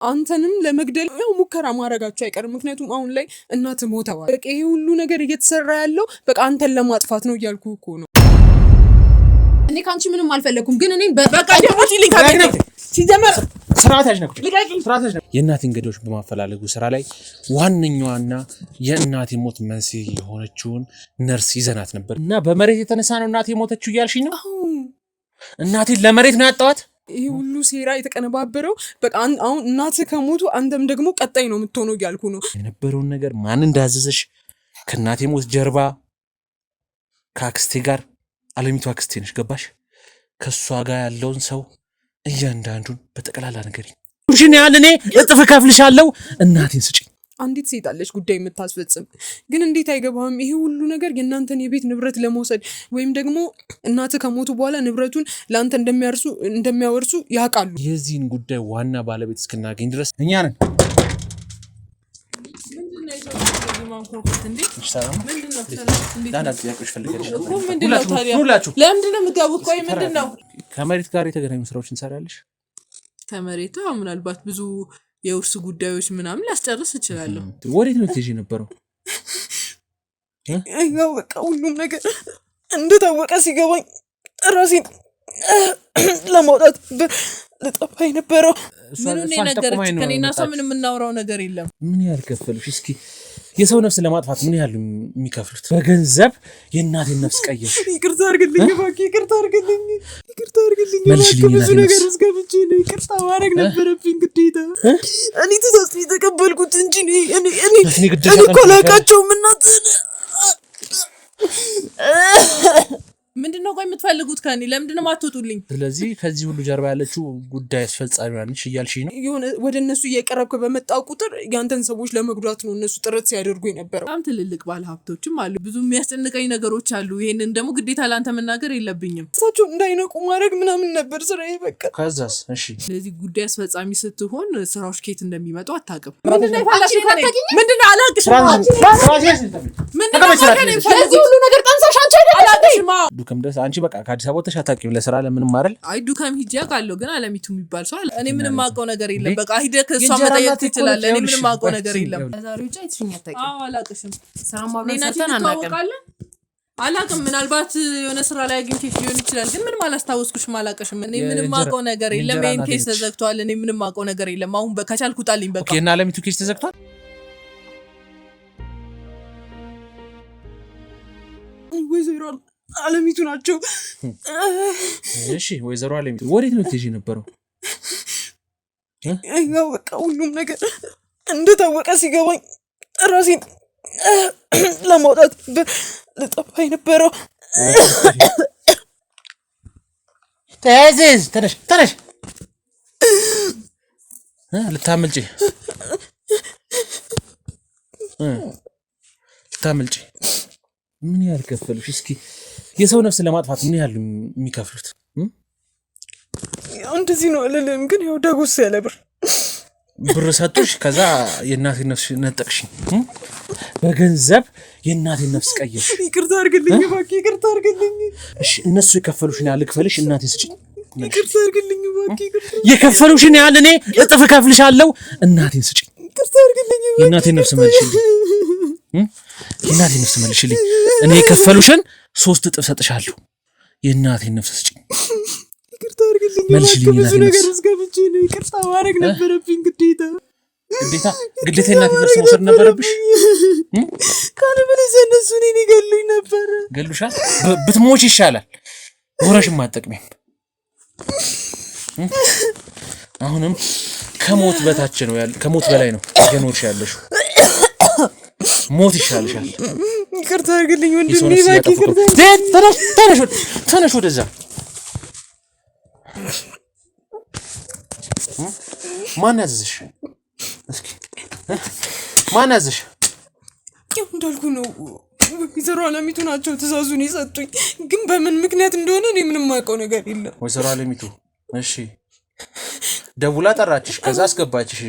አንተንም ለመግደል ያው ሙከራ ማድረጋቸው አይቀርም። ምክንያቱም አሁን ላይ እናት ሞተዋል። በቃ ይሄ ሁሉ ነገር እየተሰራ ያለው በቃ አንተን ለማጥፋት ነው እያልኩ እኮ ነው። እኔ ካንቺ ምንም አልፈለኩም፣ ግን እኔ በቃ ደሞች ሊንክ አገኘ ሲጀመር ስራታሽ ነው የእናት እንግዶች በማፈላለጉ ስራ ላይ ዋነኛዋና የእናት ሞት መንስኤ የሆነችውን ነርስ ይዘናት ነበር እና በመሬት የተነሳ ነው እናት ሞተችው እያልሽኝ ነው? እናቴን ለመሬት ነው ያጣዋት። ይሄ ሁሉ ሴራ የተቀነባበረው በቃ አሁን እናትህ ከሞቱ አንተም ደግሞ ቀጣይ ነው የምትሆነው እያልኩ ነው። የነበረውን ነገር ማን እንዳዘዘሽ ከእናቴ ሞት ጀርባ ከአክስቴ ጋር አለሚቱ አክስቴ ነሽ ገባሽ? ከእሷ ጋር ያለውን ሰው እያንዳንዱን በጠቅላላ ንገሪኝ። ሽን ያህል እኔ እጥፍ እከፍልሻለሁ። እናቴን ስጪኝ። አንዲት ሴት አለች ጉዳይ የምታስፈጽም፣ ግን እንዴት አይገባህም? ይሄ ሁሉ ነገር የእናንተን የቤት ንብረት ለመውሰድ ወይም ደግሞ እናትህ ከሞቱ በኋላ ንብረቱን ለአንተ እንደሚያወርሱ ያውቃሉ። የዚህን ጉዳይ ዋና ባለቤት እስክናገኝ ድረስ እኛ ነን። ከመሬት ጋር የተገናኙ ስራዎች እንሰራለች። ከመሬት ምናልባት ብዙ የውርስ ጉዳዮች ምናምን ላስጨርስ እችላለሁ። ወዴት ነው ትሄጂ ነበረው? ያው በቃ ሁሉም ነገር እንደታወቀ ሲገባኝ ራሴን ለማውጣት ልጠፋ የነበረው ምንም ነገር ከኔና ሰው ምንም የምናወራው ነገር የለም። ምን ያህል ከፈሉሽ? እስኪ የሰው ነፍስ ለማጥፋት ምን ያህል የሚከፍሉት? በገንዘብ የእናቴን ነፍስ ቀየሽ። ይቅርታ አድርግልኝ እባክህ፣ ይቅርታ አድርግልኝ ብዙ ነገር ውስጥ ገብቼ ነው። ይቅርታ ማድረግ ነበረብኝ ግዴታ። እኔ ትእዛዝ የተቀበልኩት እንጂ እኔ እኮ አላውቃቸውም እናትህን። ምንድነው ቆይ የምትፈልጉት ከኔ? ለምንድነው ማትወጡልኝ? ስለዚህ ከዚህ ሁሉ ጀርባ ያለችው ጉዳይ አስፈጻሚ ነች እያልሽኝ ነው? የሆነ ወደ እነሱ እየቀረብክ በመጣው ቁጥር ያንተን ሰዎች ለመጉዳት ነው እነሱ ጥረት ሲያደርጉ የነበረው። በጣም ትልልቅ ባለ ሀብቶችም አሉ። ብዙ የሚያስጨንቀኝ ነገሮች አሉ። ይሄንን ደግሞ ግዴታ ላንተ መናገር የለብኝም። እሳቸው እንዳይነቁ ማድረግ ምናምን ነበር ስራዬ በቃ። ከዛስ? እሺ ስለዚህ ጉዳይ አስፈጻሚ ስትሆን ስራዎች ከየት እንደሚመጡ አታውቅም። ምንድነው ይፋላሽ ከኔ? ምንድነው አላቅሽ? ምንድነው ስለዚህ ሁሉ ነገር ጠንሳሽ አንቺ አይደለሽም? ዱከም ድረስ አንቺ በቃ ከአዲስ አበባ ተሻታቂው ለስራ ለምንም አይደል? አይ ዱከም ሂጂ አውቃለሁ፣ ግን አለሚቱ የሚባል ሰው አለ። እኔ ምንም ማውቀው ነገር የለም። በቃ ሂደህ ከሷ መጠየቅ ትችላለህ። እኔ ምንም ማውቀው ነገር የለም። ዛሬው ጫ ይትሽኛ ታውቂ? አዎ አላቅሽም። ሰላም አብረን ሰተን አላቅም። ምናልባት የሆነ ስራ ላይ አግኝቼሽ ሊሆን ይችላል፣ ግን ምንም አላስታወስኩሽም፣ አላቅሽም። እኔ ምንም ማውቀው ነገር የለም። ይሄን ኬስ ተዘግቷል። እኔ ምንም ማውቀው ነገር የለም። አሁን ከቻልኩ ጣልኝ በቃ። ኦኬ። እና አለሚቱ ኬስ ተዘግቷል? ወይዘሮ አለሚቱ ናቸው። እሺ ወይዘሮ አለሚቱ ወዴት ነው ትሄጂ ነበረው? ያው በቃ ሁሉም ነገር እንደታወቀ ሲገባኝ ራሴን ለማውጣት ልጠፋ የነበረው። ተነሽ ልታመልጪ ምን ያህል ከፈሉሽ? እስኪ የሰው ነፍስ ለማጥፋት ምን ያህል የሚከፍሉት? እንደዚህ ነው አለለም፣ ግን ያው ዳጎስ ያለ ብር ሰጡሽ፣ ከዛ የእናቴን ነፍስ ነጠቅሽኝ። በገንዘብ የእናቴን ነፍስ ቀየሽ። ይቅርታ አድርግልኝ እባክህ፣ ይቅርታ አድርግልኝ። እሺ እነሱ የከፈሉሽን ያህል ልክፈልሽ፣ እናቴን ስጪኝ። ይቅርታ አድርግልኝ እባክህ፣ ይቅርታ። የከፈሉሽን ያህል እኔ እጥፍ እከፍልሻለሁ፣ እናቴን ስጪኝ። ይቅርታ አድርግልኝ እባክህ። የእናቴን ነፍስ መልሽልኝ። የእናቴን ነፍስ መልሽልኝ። እኔ የከፈሉሽን 3 እጥፍ ሰጥሻለሁ። የእናቴን ነፍስ ስጪኝ። ይቅርታ አድርግልኝ እባክህ። ብዙ ነገር ውስጥ ገብቼ ነው። ይቅርታ ማድረግ ነበረብኝ ግዴታ። የእናቴን ነፍስ መውሰድ ነበረብሽ። ካለበለዚያ እነሱ እኔን ይገሉኝ ነበር። ገሉሻል። ብትሞች ይሻላል። ወረሽም አትጠቅሚም። አሁንም ከሞት በታች ነው ከሞት በላይ ነው እየኖርሽ ያለሽው። ሞት ይሻልሻል። ይቅርታ አድርግልኝ ወንድሜ እባክህ፣ ይቅርታ። ተነሽ ወደዛ። ማን ያዘዝሽ? እስኪ ማን ያዘዝሽ? እንዳልኩ ነው ወይዘሮ አለሚቱ ናቸው ትእዛዙን የሰጡኝ፣ ግን በምን ምክንያት እንደሆነ እኔ ምንም ማውቀው ነገር የለም። ወይዘሮ አለሚቱ እሺ፣ ደውላ ጠራችሽ፣ ከዛ አስገባችሽ።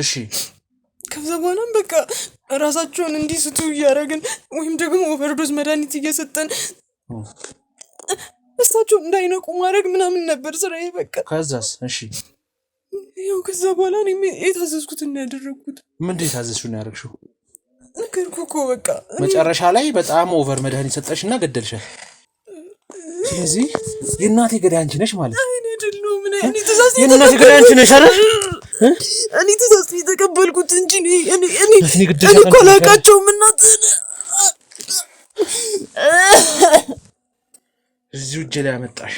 እሺ ከዛ በኋላም በቃ ራሳቸውን እንዲስቱ እያደረግን ወይም ደግሞ ኦቨርዶዝ መድኃኒት እየሰጠን እሳቸው እንዳይነቁ ማድረግ ምናምን ነበር ስራዬ በቃ። ከዛስ? እሺ ያው ከዛ በኋላ እኔ የታዘዝኩትን ያደረኩት። ምንድን የታዘዝሽውን ያደረግሽው? ነገርኩህ እኮ በቃ መጨረሻ ላይ በጣም ኦቨር መድኃኒት ሰጠሽና ገደልሻል። ስለዚህ የእናቴ ገዳይ አንቺ ነሽ ማለት ነው። እኔ አይደለሁም። እኔ ትእዛዝ የእናቴ ገዳይ አንቺ ነሽ አይደል? እኔ ትእዛዝ የተቀበልኩት እንጂ እኔ እኮ አላውቃቸውም። እናትህን እዚሁ እጄ ላይ አመጣሽ።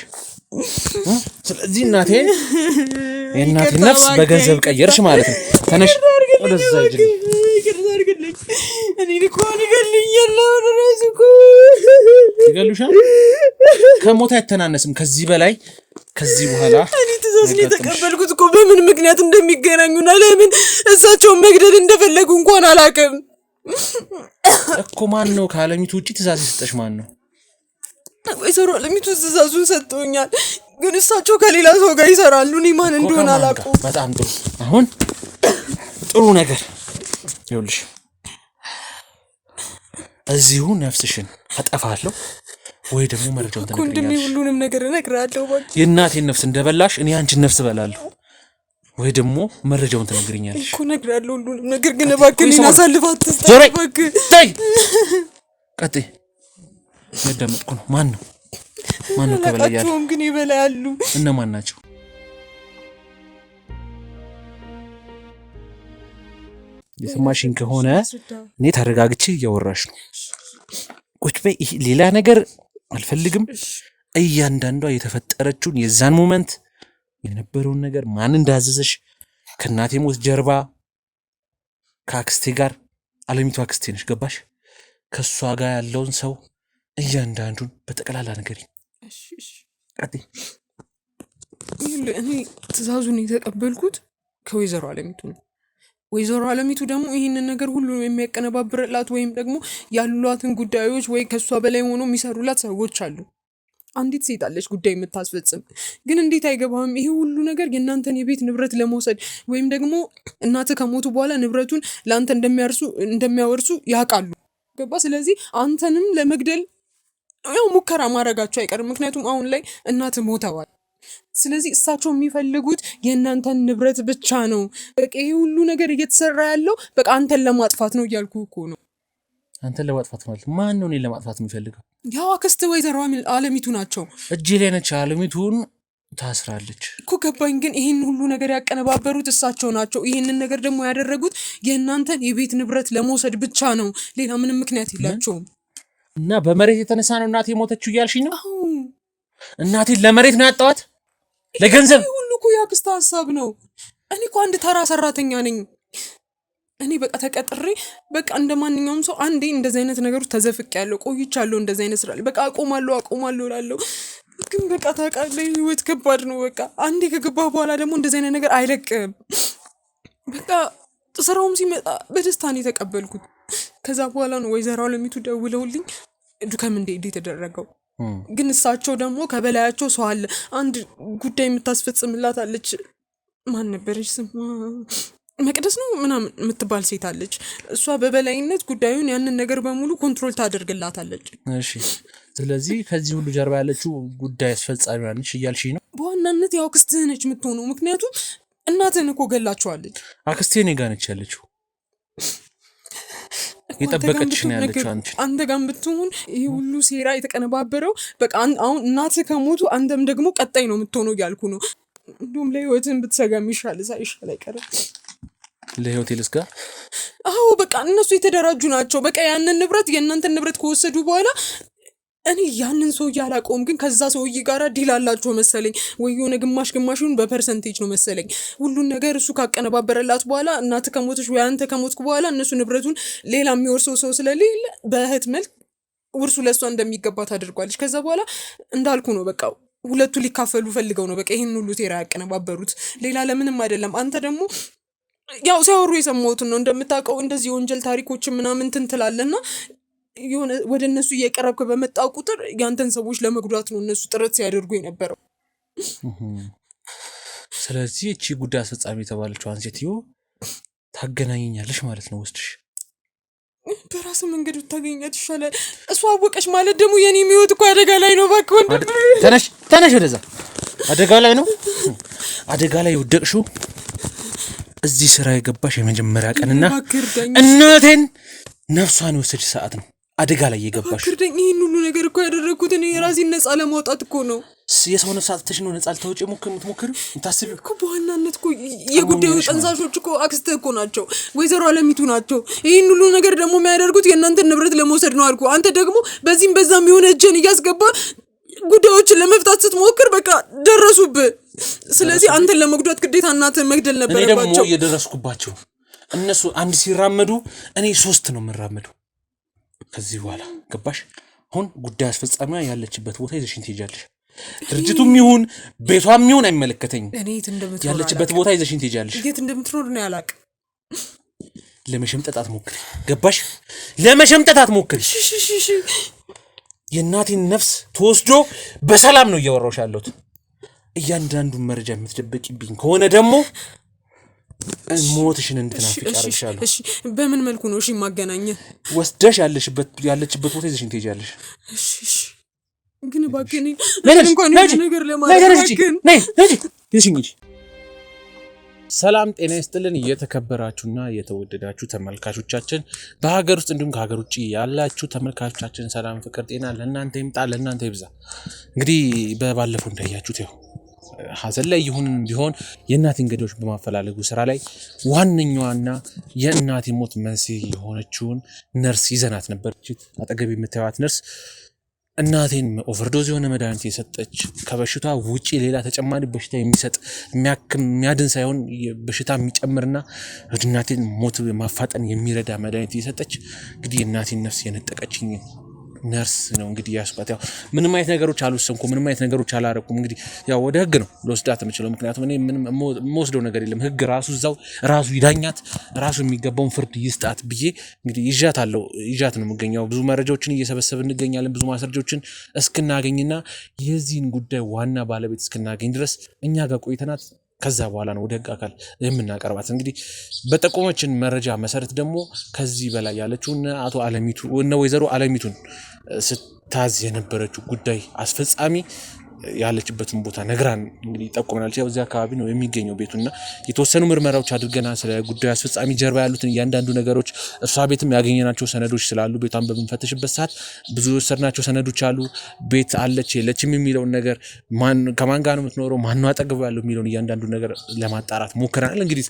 ስለዚህ እናቴን የእናቴን ነፍስ በገንዘብ ቀየርሽ ማለት ነው። ተነሽ ወደዛ ሂጂ። ይቅርታ አድርግልኝ። እኔ እኮ ይገሉኛል። እራሱ እኮ ይገሉሻል። ከሞት አይተናነስም ከዚህ በላይ ከዚህ በኋላ። እኔ ትእዛዝ የተቀበልኩት እኮ በምን ምክንያት እንደሚገናኙና ለምን እሳቸውን መግደል እንደፈለጉ እንኳን አላውቅም እኮ። ማን ነው ከአለሚቱ ውጪ ትእዛዝ የሰጠሽ? ማን ነው? ወይዘሮ አለሚቱ ትእዛዙን ሰጥቶኛል፣ ግን እሳቸው ከሌላ ሰው ጋር ይሰራሉ። እኔ ማን እንደሆነ አላውቅም። በጣም ጥሩ። አሁን ጥሩ ነገር ይኸውልሽ፣ እዚሁ ነፍስሽን አጠፋለሁ ወይ ደግሞ መረጃውን ትነግሪኛለሽ። ሁሉንም ነገር እነግርሃለሁ። የእናቴን ነፍስ እንደበላሽ እኔ አንቺን ነፍስ እበላለሁ ወይ ደግሞ መረጃውን ትነግሪኛለሽ እኮ። እነግርሃለሁ ሁሉንም ነገር፣ ግን እባክህ እኔን አሳልፈህ አትስጠኝ። እባክህ ተይ። ቀጥይ። ያዳመጥኩ ነው። ማን ነው ከበላይ ያለው? ግን ይበላሉ። እነማን ናቸው? የሰማሽኝ ከሆነ እኔ ተረጋግቼ እያወራሽ ነው። ቁጭ በይ። ሌላ ነገር አልፈልግም። እያንዳንዷ የተፈጠረችውን የዛን ሞመንት የነበረውን ነገር ማን እንዳዘዘሽ ከእናቴ ሞት ጀርባ ከአክስቴ ጋር አለሚቱ አክስቴ ነሽ ገባሽ? ከእሷ ጋር ያለውን ሰው እያንዳንዱን በጠቅላላ ነገር እኔ ትእዛዙን የተቀበልኩት ከወይዘሮ አለሚቱ ነው። ወይዘሮ አለሚቱ ደግሞ ይህንን ነገር ሁሉ የሚያቀነባብርላት ወይም ደግሞ ያሉላትን ጉዳዮች ወይ ከእሷ በላይ ሆኖ የሚሰሩላት ሰዎች አሉ። አንዲት ሴት አለች ጉዳይ የምታስፈጽም። ግን እንዴት አይገባም? ይሄ ሁሉ ነገር የእናንተን የቤት ንብረት ለመውሰድ ወይም ደግሞ እናትህ ከሞቱ በኋላ ንብረቱን ለአንተ እንደሚያወርሱ ያውቃሉ። ገባ? ስለዚህ አንተንም ለመግደል ያው ሙከራ ማድረጋቸው አይቀርም። ምክንያቱም አሁን ላይ እናትህ ሞተዋል። ስለዚህ እሳቸው የሚፈልጉት የእናንተን ንብረት ብቻ ነው። በቃ ይሄ ሁሉ ነገር እየተሰራ ያለው በቃ አንተን ለማጥፋት ነው እያልኩ እኮ ነው። አንተን ለማጥፋት ማለት ማን ነው? እኔን ለማጥፋት የሚፈልገው? ያው አክስት ወይዘሮ አለሚቱ ናቸው። እጄ ላይ ነች። አለሚቱን ታስራለች እኮ ገባኝ። ግን ይህን ሁሉ ነገር ያቀነባበሩት እሳቸው ናቸው። ይህንን ነገር ደግሞ ያደረጉት የእናንተን የቤት ንብረት ለመውሰድ ብቻ ነው። ሌላ ምንም ምክንያት የላቸውም። እና በመሬት የተነሳ ነው እናቴ ሞተችው እያልሽኝ ነው? እናቴን ለመሬት ነው ያጣዋት? ለገንዘብ? ሁሉ እኮ የአክስት ሀሳብ ነው። እኔ እኮ አንድ ተራ ሰራተኛ ነኝ። እኔ በቃ ተቀጥሬ በቃ እንደ ማንኛውም ሰው አንዴ እንደዚህ አይነት ነገሮች ተዘፍቄያለሁ፣ ቆይቻለሁ። እንደዚህ አይነት ስራ በቃ አቆማለሁ እላለሁ። ግን በቃ ታውቃለህ፣ ህይወት ከባድ ነው። በቃ አንዴ ከገባህ በኋላ ደግሞ እንደዚህ አይነት ነገር አይለቅም። በቃ ስራውም ሲመጣ በደስታ ነው የተቀበልኩት። ከዛ በኋላ ነው ወይዘሮ አለሚቱ ደውለውልኝ ዱከም እንዴት የተደረገው። ግን እሳቸው ደግሞ ከበላያቸው ሰው አለ፣ አንድ ጉዳይ የምታስፈጽምላት አለች። ማን ነበረች ስሟ? መቅደስ ነው ምናምን የምትባል ሴት አለች። እሷ በበላይነት ጉዳዩን ያንን ነገር በሙሉ ኮንትሮል ታደርግላታለች። እሺ፣ ስለዚህ ከዚህ ሁሉ ጀርባ ያለችው ጉዳይ አስፈጻሚ ነች እያልሽኝ ነው? በዋናነት ያው አክስትህ ነች የምትሆነው። ምክንያቱም እናትህን እኮ ገላችኋለች። አክስቴ እኔ ጋር ነች ያለችው፣ የጠበቀችሽ ነው ያለችው። አንተ ጋር ብትሆን ይሄ ሁሉ ሴራ የተቀነባበረው በቃ አሁን እናትህ ከሞቱ አንተም ደግሞ ቀጣይ ነው የምትሆነው እያልኩ ነው። እንዲሁም ለህይወትን ብትሰጋ የሚሻል ሳይሻል አይቀርም። ለህይወቴ ልስጋ? አዎ በቃ እነሱ የተደራጁ ናቸው። በቃ ያንን ንብረት የእናንተን ንብረት ከወሰዱ በኋላ እኔ ያንን ሰውዬ አላውቀውም፣ ግን ከዛ ሰውዬ ጋር ዲል አላቸው መሰለኝ። ወይ የሆነ ግማሹን በፐርሰንቴጅ ነው መሰለኝ። ሁሉን ነገር እሱ ካቀነባበረላት በኋላ እናትህ ከሞተች ወይ አንተ ከሞትኩ በኋላ እነሱ ንብረቱን ሌላ የሚወርሰው ሰው ስለሌለ በእህት መልክ ውርሱ ለእሷ እንደሚገባ ታደርጓለች። ከዛ በኋላ እንዳልኩ ነው በቃ ሁለቱ ሊካፈሉ ፈልገው ነው በቃ ይህን ሁሉ ሴራ ያቀነባበሩት። ሌላ ለምንም አይደለም። አንተ ደግሞ ያው ሲያወሩ የሰማሁትን ነው። እንደምታውቀው እንደዚህ የወንጀል ታሪኮችን ምናምን ትላለና የሆነ ወደ እነሱ እየቀረብክ በመጣው ቁጥር ያንተን ሰዎች ለመጉዳት ነው እነሱ ጥረት ሲያደርጉ የነበረው። ስለዚህ እቺ ጉዳይ አስፈጻሚ የተባለችው አንሴትዮ ታገናኘኛለሽ ማለት ነው ወስድሽ? በራስ መንገድ ብታገኛት ይሻላል። እሷ አወቀች ማለት ደግሞ የኔ ህይወት እኮ አደጋ ላይ ነው። እባክህ ወንድም ተነሽ ወደዛ። አደጋ ላይ ነው። አደጋ ላይ ወደቅሽው እዚህ ስራ የገባሽ የመጀመሪያ ቀንና እናቴን ነፍሷን ወሰድሽ ሰዓት ነው አደጋ ላይ የገባሽ። አክርደኝ ይሄን ሁሉ ነገር እኮ ያደረኩት እኔ ራሴን ነፃ ለማውጣት እኮ ነው። የሰው ነፍስ አጥተሽ ነው ነፃ ልታወጪ የምትሞክሪው የምታስቢው እኮ። በዋናነት እኮ የጉዳዩ ጠንሳሾች እኮ አክስቴ እኮ ናቸው፣ ወይዘሮ አለሚቱ ናቸው። ይሄን ሁሉ ነገር ደግሞ የሚያደርጉት የእናንተን ንብረት ለመውሰድ ነው አልኩ። አንተ ደግሞ በዚህም በዛም የሆነ እጅን እያስገባ ጉዳዮችን ለመፍታት ስትሞክር በቃ ደረሱብህ። ስለዚህ አንተን ለመጉዳት ግዴታ እናትህን መግደል ነበረባቸው። እኔ ደግሞ እየደረስኩባቸው እነሱ አንድ ሲራመዱ እኔ 3 ነው የምራመደው ከዚህ በኋላ ገባሽ? አሁን ጉዳይ አስፈጻሚዋ ያለችበት ቦታ ይዘሽኝ ትሄጃለሽ። ድርጅቱም ይሁን ቤቷም ይሁን አይመለከተኝም። ያለችበት ቦታ ይዘሽኝ ትሄጃለሽ። የት እንደምትኖር ነው ያላቅ። ለመሸምጠጥ አትሞክሪ ገባሽ? ለመሸምጠጥ አትሞክሪ። የእናቴን ነፍስ ተወስዶ በሰላም ነው እያወራሁሽ ያለሁት። እያንዳንዱን መረጃ የምትደብቂብኝ ከሆነ ደግሞ ሞትሽን እንድትናፍቂ አርግሻለሁ። እሺ በምን መልኩ ነው እሺ ማገናኘ? ወስደሽ ያለችበት ቦታ ይዘሽኝ ትሄጃለሽ። እሺ ግን ባከኒ እንኳን ነገር ለማድረግ ሰላም ጤና ይስጥልን። የተከበራችሁና የተወደዳችሁ ተመልካቾቻችን በሀገር ውስጥ እንዲሁም ከሀገር ውጭ ያላችሁ ተመልካቾቻችን ሰላም ፍቅር ጤና ለእናንተ ይምጣ ለእናንተ ይብዛ። እንግዲህ በባለፈው እንዳያችሁት ያው ሀዘን ላይ ይሁን ቢሆን የእናቴን ገዳዮች በማፈላለጉ ስራ ላይ ዋነኛዋና የእናቴ ሞት መንስኤ የሆነችውን ነርስ ይዘናት ነበር። አጠገብ የምታዩት ነርስ እናቴን ኦቨርዶዝ የሆነ መድኃኒት የሰጠች ከበሽታ ውጪ ሌላ ተጨማሪ በሽታ የሚሰጥ የሚያድን ሳይሆን በሽታ የሚጨምርና እናቴን ሞት ማፋጠን የሚረዳ መድኃኒት የሰጠች እንግዲህ የእናቴን ነፍስ የነጠቀችኝ ነርስ ነው። እንግዲህ ያስቋት ያው ምንም አይነት ነገሮች አልወሰንኩም፣ ምንም አይነት ነገሮች አላረኩም። እንግዲህ ያው ወደ ህግ ነው ልወስዳት የምችለው፣ ምክንያቱም እኔ ምንም የምወስደው ነገር የለም። ህግ ራሱ እዛው ራሱ ይዳኛት፣ ራሱ የሚገባውን ፍርድ ይስጣት ብዬ እንግዲህ ይዣት ነው የምገኘው። ብዙ መረጃዎችን እየሰበሰብን እንገኛለን፣ ብዙ ማስረጃዎችን እስክናገኝና የዚህን ጉዳይ ዋና ባለቤት እስክናገኝ ድረስ እኛ ጋር ቆይተናት ከዛ በኋላ ነው ወደ ህግ አካል የምናቀርባት። እንግዲህ በጠቆመችን መረጃ መሰረት ደግሞ ከዚህ በላይ ያለችው አቶ አለሚቱ ወይዘሮ አለሚቱን ስታዝ የነበረችው ጉዳይ አስፈጻሚ ያለችበትን ቦታ ነግራን እንግዲህ ጠቆመናለች። ያው እዚህ አካባቢ ነው የሚገኘው ቤቱና የተወሰኑ ምርመራዎች አድርገናል። ስለ ጉዳዩ አስፈጻሚ ጀርባ ያሉትን እያንዳንዱ ነገሮች እሷ ቤትም ያገኘናቸው ሰነዶች ስላሉ ቤቷን በምንፈትሽበት ሰዓት ብዙ የወሰድናቸው ሰነዶች አሉ። ቤት አለች የለችም የሚለውን ነገር ከማን ጋር ነው የምትኖረው፣ ማን ነው አጠገቡ ያለው የሚለውን እያንዳንዱ ነገር ለማጣራት ሞክረናል። እንግዲህ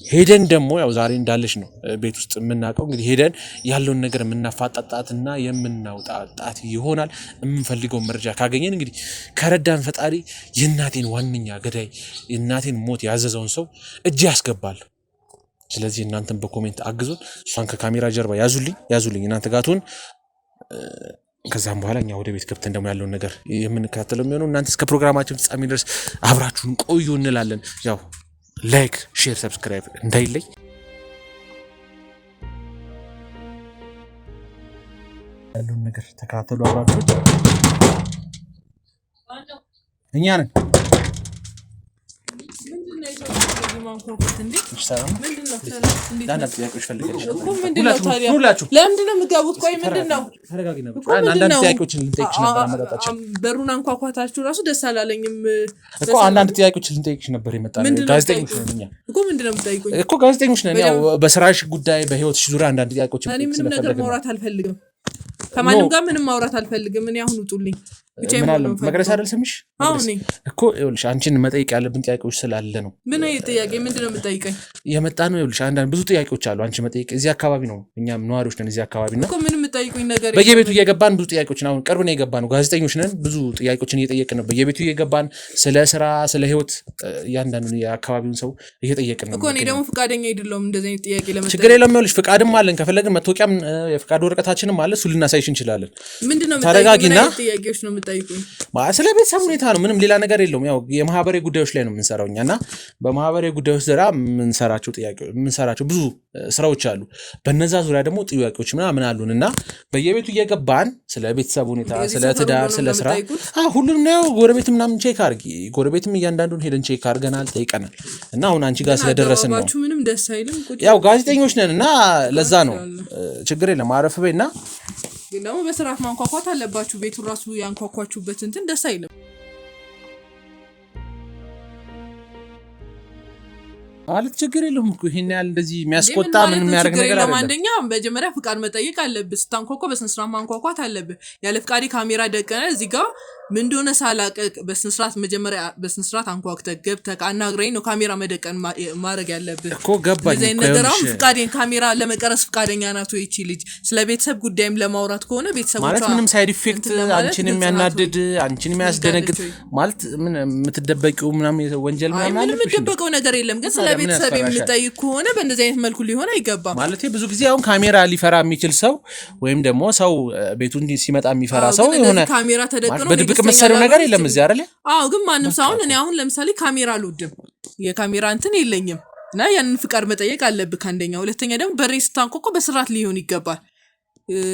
ሄደን ደግሞ ያው ዛሬ እንዳለች ነው ቤት ውስጥ የምናውቀው። እንግዲህ ሄደን ያለውን ነገር የምናፋጣጣትና የምናውጣጣት ይሆናል። የምንፈልገው መረጃ ካገኘን እንግዲህ ከረዳን ፈጣሪ የእናቴን ዋነኛ ገዳይ የእናቴን ሞት ያዘዘውን ሰው እጅ ያስገባል። ስለዚህ እናንተም በኮሜንት አግዙን። እሷን ከካሜራ ጀርባ ያዙልኝ እናንተ ጋቱን። ከዛም በኋላ እኛ ወደ ቤት ገብተን ደግሞ ያለውን ነገር የምንከታተለው የሚሆነው። እናንተ እስከ ፕሮግራማችን ፍጻሜ ድረስ አብራችሁን ቆዩ እንላለን። ያው ላይክ፣ ሼር፣ ሰብስክራይብ እንዳይለይ። ያለውን ነገር ተከታተሉ አብራችሁ። እኛ ነን በሩን አንኳኳታችሁ ራሱ ደስ አላለኝም እኮ። አንዳንድ ጥያቄዎችን ልንጠይቅሽ ነበር የመጣነው። ጋዜጠኞች ነን እኛ እኮ። ምንድነው የምትጠይቁኝ እኮ? ጋዜጠኞች ነን። ያው በስራሽ ጉዳይ በህይወትሽ ዙሪያ አንዳንድ ጥያቄዎችን እኔ ምንም ነገር ማውራት አልፈልግም። ከማንም ጋር ምንም ማውራት አልፈልግም። እኔ አሁን ውጡልኝ። ምን አለ መቅደስ አይደል ስምሽ እኮ? ይኸውልሽ አንቺን መጠየቅ ያለብን ጥያቄዎች ስላለ ነው። ምን አይነት ጥያቄ? ምንድነው የምትጠይቀኝ? የመጣ ነው። ይኸውልሽ አንዳንድ ብዙ ጥያቄዎች አሉ አንቺ መጠየቅ። እዚህ አካባቢ ነው እኛም ነዋሪዎች ነን እዚህ አካባቢ እና እኮ ምንም የምትጠይቁኝ ነገር በየቤቱ እየገባን ብዙ ጥያቄዎችን አሁን ቅርብ ነው የገባነው። ጋዜጠኞች ነን። ብዙ ጥያቄዎችን እየጠየቅን ነው በየቤቱ እየገባን ስለ ስራ፣ ስለ ህይወት እያንዳንዱ የአካባቢውን ሰው እየጠየቅን ነው እኮ። እኔ ደግሞ ፍቃደኛ አይደለሁም እንደዚህ አይነት ጥያቄ ለመጠየቅ። ችግር የለም። ይኸውልሽ ፍቃድም አለን። ከፈለግን መታወቂያም የፍቃድ ወረቀታችንም አለ። እሱ ልናሳይሽ እንችላለን። ምንድነው ተረጋጊና ጥያቄዎች ነው የምትጠይቁኝ? ስለ ቤተሰብ ሁኔታ ነው። ምንም ሌላ ነገር የለውም። ያው የማህበራዊ ጉዳዮች ላይ ነው የምንሰራው እኛና በማህበራዊ ጉዳዮች ዙሪያ የምንሰራቸው ብዙ ስራዎች አሉ። በነዛ ዙሪያ ደግሞ ጥያቄዎች ምናምን አሉን እና በየቤቱ እየገባን ስለ ቤተሰብ ሁኔታ፣ ስለ ትዳር፣ ስለ ስራ ሁሉንም ነው። ጎረቤት ምናምን ቼክ አድርጊ። ጎረቤትም እያንዳንዱን ሄደን ቼክ አድርገናል፣ ጠይቀናል እና አሁን አንቺ ጋር ስለደረስን ነው። ምንም ደስ አይልም። ያው ጋዜጠኞች ነን እና ለዛ ነው። ችግር የለም። አረፍ በይና ግን ደግሞ በስርዓት ማንኳኳት አለባችሁ። ቤቱ ራሱ ያንኳኳችሁበት እንትን ደስ አይልም። ማለት ችግር የለውም እኮ ይሄን ያህል እንደዚህ የሚያስቆጣ ምን የሚያደርግ ነገር አይደለም። አንደኛ መጀመሪያ ፍቃድ መጠየቅ አለብህ። ስታንኳኳ በስነ ስርዓት ማንኳኳት አለብህ። ያለ ፍቃድ ካሜራ ደቀነ እዚህ ጋር ምን እንደሆነ ሳላቀቅ በስነ ስርዓት መጀመሪያ በስነ ስርዓት አንኳኩተህ ገብተህ አናግረኝ ነው ካሜራ መደቀን ማድረግ ያለብህ እኮ ገባኝ እኮ ነገራው። ፍቃዴን ካሜራ ለመቀረጽ ፍቃደኛ ናት ወይ እቺ ልጅ? ስለ ቤተሰብ ጉዳይም ለማውራት ከሆነ ቤተሰቦቿ ማለት ምንም ሳይድ ኢፌክት አንቺን የሚያናድድ አንቺን የሚያስደነግጥ ማለት ምን የምትደበቂው ምናምን ወንጀል ምናምን ምንም የምትደበቀው ነገር የለም። ግን ስለ ቤተሰብ የምጠይቅ ከሆነ በእንደዚህ አይነት መልኩ ሊሆን አይገባም። ማለት ብዙ ጊዜ አሁን ካሜራ ሊፈራ የሚችል ሰው ወይም ደግሞ ሰው ቤቱን ሲመጣ የሚፈራ ሰው የሆነ ካሜራ ተደቅኖ በድብቅ መሰለው ነገር የለም እዚህ አይደለ? አዎ ግን ማንም ሰው እኔ አሁን ለምሳሌ ካሜራ አልወድም፣ የካሜራ እንትን የለኝም እና ያንን ፍቃድ መጠየቅ አለብህ አንደኛ። ሁለተኛ ደግሞ በሬ ስታንኳኳ በስርዓት ሊሆን ይገባል።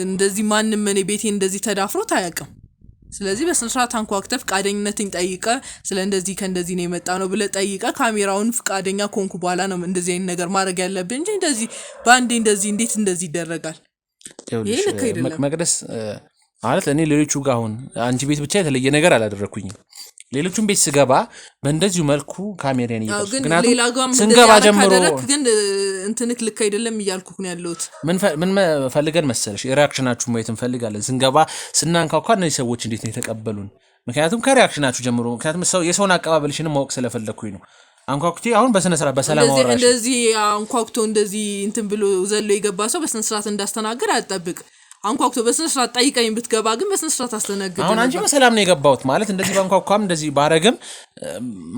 እንደዚህ ማንም እኔ ቤቴ እንደዚህ ተዳፍሮት አያውቅም። ስለዚህ በስነ ስርዓት አንኳክተህ ፍቃደኝነትን ጠይቀህ ስለ እንደዚህ ከእንደዚህ ነው የመጣ ነው ብለህ ጠይቀህ ካሜራውን ፍቃደኛ ኮንኩ በኋላ ነው እንደዚህ አይነት ነገር ማድረግ ያለብህ እንጂ እንደዚህ በአንዴ እንደዚህ እንዴት እንደዚህ ይደረጋል? ይሄ ልክ አይደለም። መቅደስ ማለት እኔ ሌሎቹ ጋር አሁን አንቺ ቤት ብቻ የተለየ ነገር አላደረኩኝም። ሌሎቹን ቤት ስገባ በእንደዚሁ መልኩ ካሜራን ይይዛል። ምክንያቱም ስንገባ ጀምሮ ግን እንትንክ ልክ አይደለም እያልኩህ ነው ያለሁት። ምን ፈልገን መሰለሽ ሪአክሽናችሁ ማየት እንፈልጋለን። ስንገባ ስናንኳኳ እነዚህ ሰዎች እንዴት ነው የተቀበሉን? ምክንያቱም ከሪአክሽናችሁ ጀምሮ ምክንያቱም ሰው የሰውን አቀባበልሽን ማወቅ ስለፈለኩኝ ነው። አንኳኩቲ አሁን በስነ ስርዓት በሰላም አወራሽ። እንደዚህ አንኳኩቶ እንደዚህ እንትን ብሎ ዘሎ የገባ ሰው በስነ ስርዓት እንዳስተናገር አልጠብቅ። አንኳኩቶ በስነ ስርዓት ጠይቀኝ ብትገባ ግን በስነ ስርዓት አስተናግድ። አሁን አንቺ በሰላም ነው የገባሁት ማለት እንደዚህ ባንኳኳም እንደዚህ ባረግም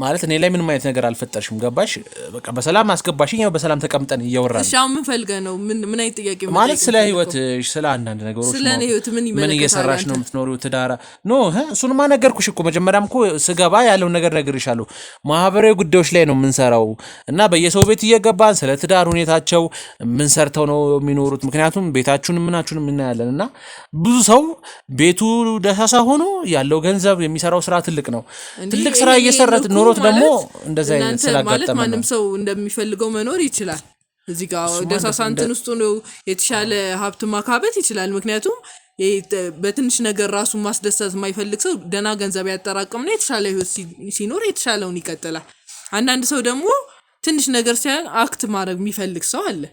ማለት እኔ ላይ ምንም አይነት ነገር አልፈጠርሽም። ገባሽ? በቃ በሰላም አስገባሽኝ። ያው በሰላም ተቀምጠን እያወራን እሺ። አሁን ምን ፈልገህ ነው? ምን አይነት ጥያቄ ማለት ስለ ህይወትሽ ስለ አንዳንድ ነገሮች ስለ እኔ ህይወት ምን እየሰራሽ ነው የምትኖሪው? ትዳራ ኖ እሱንማ ነገርኩሽ እኮ መጀመሪያም እኮ ስገባ ያለው ነገር ነግሬሻለሁ። ማህበራዊ ጉዳዮች ላይ ነው የምንሰራው እና በየሰው ቤት እየገባን ስለ ትዳር ሁኔታቸው ምን ሰርተው ነው የሚኖሩት። ምክንያቱም ቤታችሁን ምናችሁን እናያለን እና ብዙ ሰው ቤቱ ደሳሳ ሆኖ ያለው ገንዘብ የሚሰራው ስራ ትልቅ ነው። ትልቅ ስራ እየሰራ ኖሮት ደግሞ እንደዛ አይነት ስላጋጠመ ማንም ሰው እንደሚፈልገው መኖር ይችላል። እዚህ ጋር ደሳሳ እንትን ውስጥ ነው የተሻለ ሀብት ማካበት ይችላል። ምክንያቱም በትንሽ ነገር ራሱን ማስደሰት የማይፈልግ ሰው ደና ገንዘብ ያጠራቅምና የተሻለ ህይወት ሲኖር የተሻለውን ይቀጥላል። አንዳንድ ሰው ደግሞ ትንሽ ነገር ሲያን አክት ማድረግ የሚፈልግ ሰው አለ።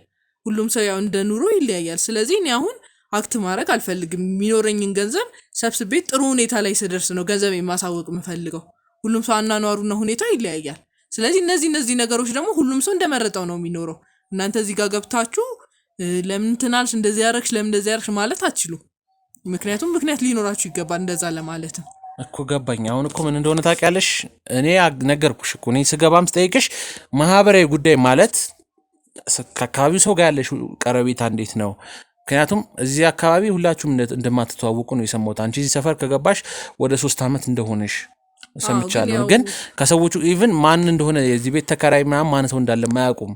ሁሉም ሰው ያው እንደ ኑሮ ይለያያል። ስለዚህ እኔ አሁን አክት ማድረግ አልፈልግም። የሚኖረኝን ገንዘብ ሰብስቤ ጥሩ ሁኔታ ላይ ስደርስ ነው ገንዘብ የማሳወቅ የምፈልገው። ሁሉም ሰው አኗኗሩና ሁኔታ ይለያያል። ስለዚህ እነዚህ ነገሮች ደግሞ ሁሉም ሰው እንደመረጠው ነው የሚኖረው። እናንተ እዚህ ጋር ገብታችሁ ለምን ትናልሽ እንደዚህ ያረክሽ ለምን እንደዚህ ያረክሽ ማለት አትችሉ። ምክንያት ሊኖራችሁ ይገባል እንደዛ ለማለት ነው እኮ። ገባኝ። አሁን እኮ ምን እንደሆነ ታውቂያለሽ። እኔ ነገርኩሽ እኮ። እኔ ስገባም ስጠይቅሽ ማህበራዊ ጉዳይ ማለት ከአካባቢው ሰው ጋር ያለሽ ቀረቤታ እንዴት ነው? ምክንያቱም እዚህ አካባቢ ሁላችሁም እንደማትተዋወቁ ነው የሰማሁት። አንቺ እዚህ ሰፈር ከገባሽ ወደ 3 ዓመት እንደሆነሽ ሰምቻለሁ። ግን ከሰዎቹ ኢቭን ማን እንደሆነ የዚህ ቤት ተከራይ ማን ሰው እንዳለ ማያውቁም።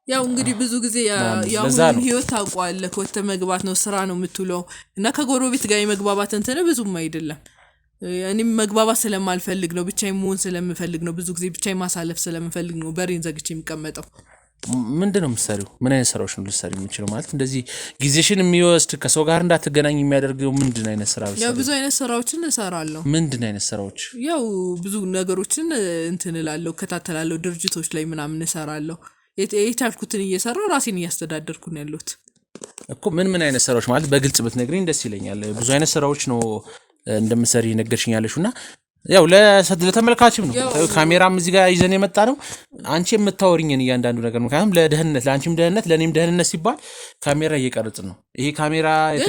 ያው እንግዲህ ብዙ ጊዜ ያው ህይወት ታውቀዋለህ። ወጥተህ መግባት ነው ስራ ነው የምትውለው እና ከጎረቤት ጋር የመግባባት እንትን ብዙም አይደለም። እኔም መግባባት ስለማልፈልግ ነው፣ ብቻዬን መሆን ስለምፈልግ ነው፣ ብዙ ጊዜ ብቻዬን ማሳለፍ ስለምፈልግ ነው በሬን ዘግቼ የሚቀመጠው። ምንድነው የምትሰሪው? ምን አይነት ስራዎች ነው ልትሰሪ የምችለው? ማለት እንደዚህ ጊዜሽን የሚወስድ ከሰው ጋር እንዳትገናኝ የሚያደርገው ምንድን አይነት ስራዎች? ያው ብዙ አይነት ስራዎችን እሰራለሁ። ምንድን አይነት ስራዎች? ያው ብዙ ነገሮችን እንትን እላለሁ፣ እከታተላለሁ፣ ድርጅቶች ላይ ምናምን እሰራለሁ። የቻልኩትን እየሰራሁ ራሴን እያስተዳደርኩ ነው ያለሁት እኮ። ምን አይነት ስራዎች ማለት በግልጽ ብትነግሪኝ ደስ ይለኛል። ብዙ አይነት ስራዎች ነው እንደምትሰሪ ነገርሽኛለሽና ያው ለተመልካችም ነው ካሜራም እዚህ ጋር ይዘን የመጣ ነው። አንቺ የምታወሪኝን እያንዳንዱ ነገር ምክንያቱም ለደህንነት ለአንቺም ደህንነት ለኔም ደህንነት ሲባል ካሜራ እየቀረጽን ነው። ይሄ ካሜራ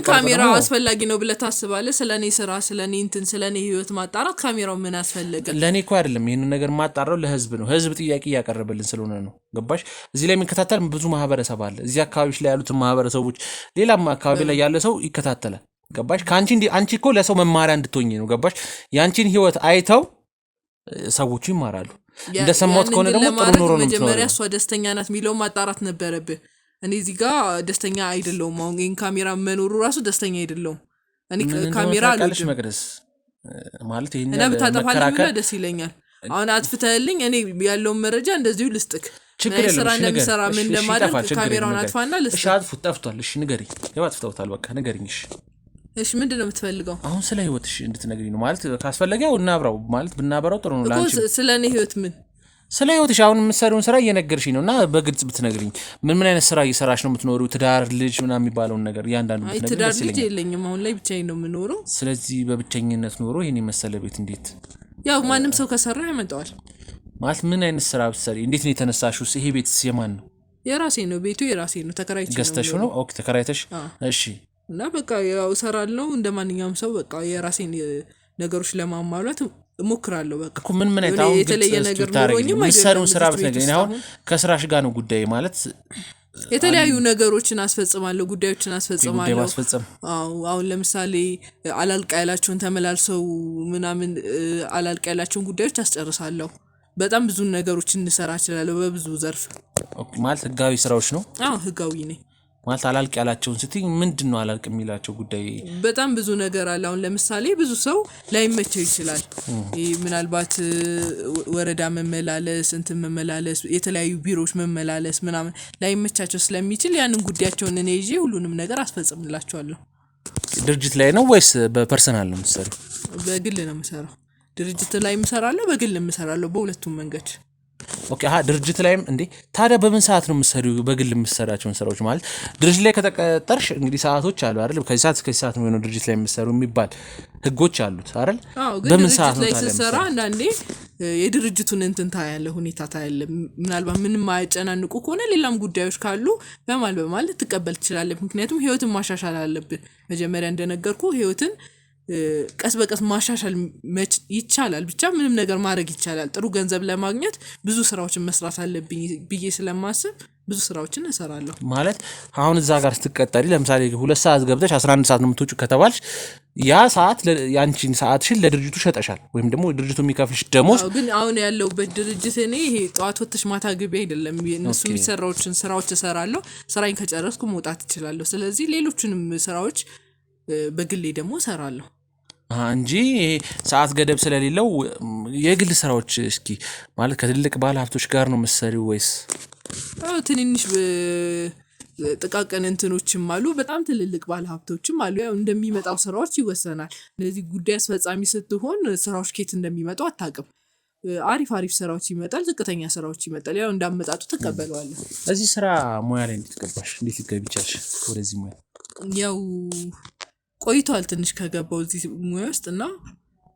ካሜራው አስፈላጊ ነው ብለህ ታስባለህ? ስለኔ ስራ ስለኔ እንትን ስለኔ ህይወት ማጣራት ካሜራው ምን አስፈልገ? ለኔ እኮ አይደለም ይሄንን ነገር ማጣራው ለህዝብ ነው። ህዝብ ጥያቄ እያቀረበልን ስለሆነ ነው። ገባሽ? እዚህ ላይ የሚከታተል ብዙ ማህበረሰብ አለ። እዚህ አካባቢዎች ላይ ያሉት ማህበረሰቦች ሌላም አካባቢ ላይ ያለ ሰው ይከታተላል። ገባሽ? አንቺ እኮ ለሰው መማሪያ እንድትሆኚ ነው። ገባሽ? ያንቺን ህይወት አይተው ሰዎቹ ይማራሉ። እንደሰማሁት ከሆነ ደግሞ ጥሩ ኖሮ ነው። መጀመሪያ እሷ ደስተኛ ናት የሚለው ማጣራት ነበረብህ። እኔ እዚህ ጋር ደስተኛ አይደለሁም። አሁን ይሄን ካሜራ መኖሩ ራሱ ደስተኛ አይደለሁም። እኔ ካሜራ አለሽ መቅደስ ማለት ይሄን እና ብታጠፋልኝ ደስ ይለኛል። አሁን አጥፍተህልኝ እኔ ያለውን መረጃ እንደዚሁ ልስጥክ። ችግር የለም። ስራ እንደምሰራ ምን እንደማደርግ ካሜራውን አጥፋና ልስጥክ። እሺ አጥፉት፣ ጠፍቷል። እሺ ንገሪኝ። አጥፍተውታል። በቃ ንገሪኝ። እሺ ምንድነው የምትፈልገው? አሁን ስለ ህይወትሽ እንድትነግሪኝ ነው ማለት ካስፈለገው እናብራው ማለት ብናበራው ጥሩ ነው ላንቺ። ስለኔ ህይወት ምን ስለ ህይወትሽ አሁን የምትሰሪውን ስራ እየነገርሽኝ ነው እና በግልጽ ብትነግሪኝ ምን አይነት ስራ እየሰራሽ ነው የምትኖሪው? ትዳር፣ ልጅ ምናምን የሚባለውን ነገር እያንዳንዱ ብትነግሪኝ። ትዳር ልጅ የለኝም አሁን ላይ ብቻዬን ነው የምኖረው። ስለዚህ በብቸኝነት ኖሮ ይሄን የመሰለ ቤት እንዴት? ያው ማንም ሰው ከሰራ ያመጣዋል ማለት ምን አይነት ስራ ብትሰሪ? እንዴት ነው የተነሳሽው? ይሄ ቤት የማን ነው? የራሴ ነው፣ ቤቱ የራሴ ነው። ተከራይቼ ነው። ገዝተሽው ነው? ኦኬ ተከራይተሽ። እሺ። እና በቃ ያው እሰራለሁ እንደማንኛውም ሰው በቃ የራሴን ነገሮች ለማሟላት እሞክራለሁ። በቃ እኮ ምን አይነት አሁን የተለየ ነገር ኖሮኝም አይደለም ስራ ብትነግሪኝ። አሁን ከስራሽ ጋር ነው ጉዳይ ማለት የተለያዩ ነገሮችን አስፈጽማለሁ፣ ጉዳዮችን አስፈጽማለሁ። አሁን ለምሳሌ አላልቃ ያላቸውን ተመላልሰው ምናምን አላልቃ ያላቸውን ጉዳዮች አስጨርሳለሁ። በጣም ብዙ ነገሮችን እንሰራ እችላለሁ በብዙ ዘርፍ። ማለት ህጋዊ ስራዎች ነው? ህጋዊ ነኝ። ማለት አላልቅ ያላቸውን ስትይ ምንድን ነው አላልቅ የሚላቸው ጉዳይ? በጣም ብዙ ነገር አለ። አሁን ለምሳሌ ብዙ ሰው ላይመቸው ይችላል። ምናልባት ወረዳ መመላለስ፣ እንትን መመላለስ፣ የተለያዩ ቢሮዎች መመላለስ ምናምን ላይመቻቸው ስለሚችል ያንን ጉዳያቸውን እኔ ይዤ ሁሉንም ነገር አስፈጽምላቸዋለሁ። ድርጅት ላይ ነው ወይስ በፐርሰናል ነው የምትሰሪው? በግል ነው የምሰራው። ድርጅት ላይ የምሰራለሁ፣ በግል የምሰራለሁ፣ በሁለቱም መንገድ። ኦኬ ድርጅት ላይም እንዴ? ታዲያ በምን ሰዓት ነው የምትሰሪው? በግል የምትሰራቸውን ስራዎች ማለት ድርጅት ላይ ከተቀጠርሽ እንግዲህ ሰዓቶች አሉ አይደል? ከዚህ ሰዓት እስከ ሰዓት ነው ድርጅት ላይ የምትሰሩ የሚባል ህጎች አሉት አይደል? በምን ሰዓት ነው ታዲያ የምትሰራ? አንዳንዴ የድርጅቱን እንትን ታያለህ፣ ሁኔታ ታያለህ። ምናልባት ምንም ማያጨናንቁ ከሆነ ሌላም ጉዳዮች ካሉ በማለት ትቀበል ትችላለህ። ምክንያቱም ህይወትን ማሻሻል አለብን። መጀመሪያ እንደነገርኩ ህይወትን ቀስ በቀስ ማሻሻል ይቻላል። ብቻ ምንም ነገር ማድረግ ይቻላል። ጥሩ ገንዘብ ለማግኘት ብዙ ስራዎችን መስራት አለብኝ ብዬ ስለማስብ ብዙ ስራዎችን እሰራለሁ። ማለት አሁን እዛ ጋር ስትቀጠሪ ለምሳሌ 2 ሰዓት ገብተሽ 11 ሰዓት ነው የምትወጪው ከተባልሽ ያ ሰዓት ያንቺን ሰዓትሽን ለድርጅቱ ሸጠሻል፣ ወይም ደግሞ ድርጅቱ የሚከፍልሽ ደሞዝ። ግን አሁን ያለውበት ድርጅት እኔ ይሄ ጠዋት ወጥተሽ ማታ ግቢ አይደለም። እነሱ የሚሰራዎችን ስራዎች እሰራለሁ። ስራዬን ከጨረስኩ መውጣት እችላለሁ። ስለዚህ ሌሎችንም ስራዎች በግሌ ደግሞ እሰራለሁ እንጂ ሰዓት ገደብ ስለሌለው የግል ስራዎች። እስኪ ማለት ከትልቅ ባለ ሀብቶች ጋር ነው የምትሰሪው ወይስ? ትንንሽ ጥቃቅን እንትኖችም አሉ፣ በጣም ትልልቅ ባለ ሀብቶችም አሉ። ያው እንደሚመጣው ስራዎች ይወሰናል። ስለዚህ ጉዳይ አስፈጻሚ ስትሆን ስራዎች ከየት እንደሚመጡ አታውቅም። አሪፍ ስራዎች ይመጣል፣ ዝቅተኛ ስራዎች ይመጣል። ያው እንዳመጣጡ ትቀበለዋለህ። እዚህ ስራ ሙያ ላይ እንዴት ገባሽ? እንዴት ልትገቢ ቻልሽ ወደዚህ ሙያ? ያው ቆይቷል ትንሽ ከገባው እዚህ ሙያ ውስጥ እና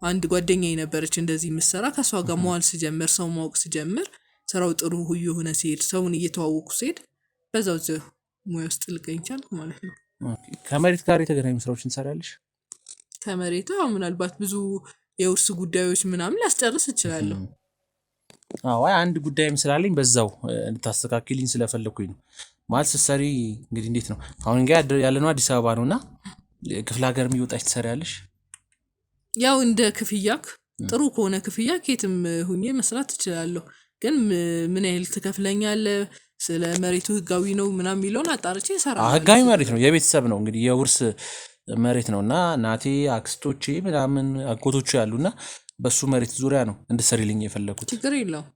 አንድ ጓደኛዬ ነበረች እንደዚህ የምትሰራ። ከሷ ጋር መዋል ስጀምር፣ ሰው ማወቅ ስጀምር፣ ስራው ጥሩ የሆነ ሲሄድ፣ ሰውን እየተዋወቁ ሲሄድ በዛው ሙያ ውስጥ ልገኝ ቻልኩ ማለት ነው። ከመሬት ጋር የተገናኙ ስራዎች እንሰራለሽ? ከመሬት ምናልባት ብዙ የውርስ ጉዳዮች ምናምን ላስጨርስ እችላለሁ። አንድ ጉዳይም ስላለኝ በዛው እንድታስተካክልኝ ስለፈለኩኝ ነው። ማለት ስትሰሪ እንግዲህ እንዴት ነው አሁን እንግዲህ ያለነው አዲስ አበባ ነውና ክፍለ ሀገር የሚወጣች ትሰሪያለሽ? ያው እንደ ክፍያክ ጥሩ ከሆነ ክፍያ ከየትም ሁኜ መስራት እችላለሁ። ግን ምን ያህል ትከፍለኛለህ፣ ስለ መሬቱ ህጋዊ ነው ምናምን የሚለውን አጣርቼ እሰራለሁ። ህጋዊ መሬት ነው፣ የቤተሰብ ነው እንግዲህ የውርስ መሬት ነውና እናቴ አክስቶቼ ምናምን አጎቶቹ ያሉና በሱ መሬት ዙሪያ ነው እንድትሰሪልኝ የፈለኩት። ችግር የለውም።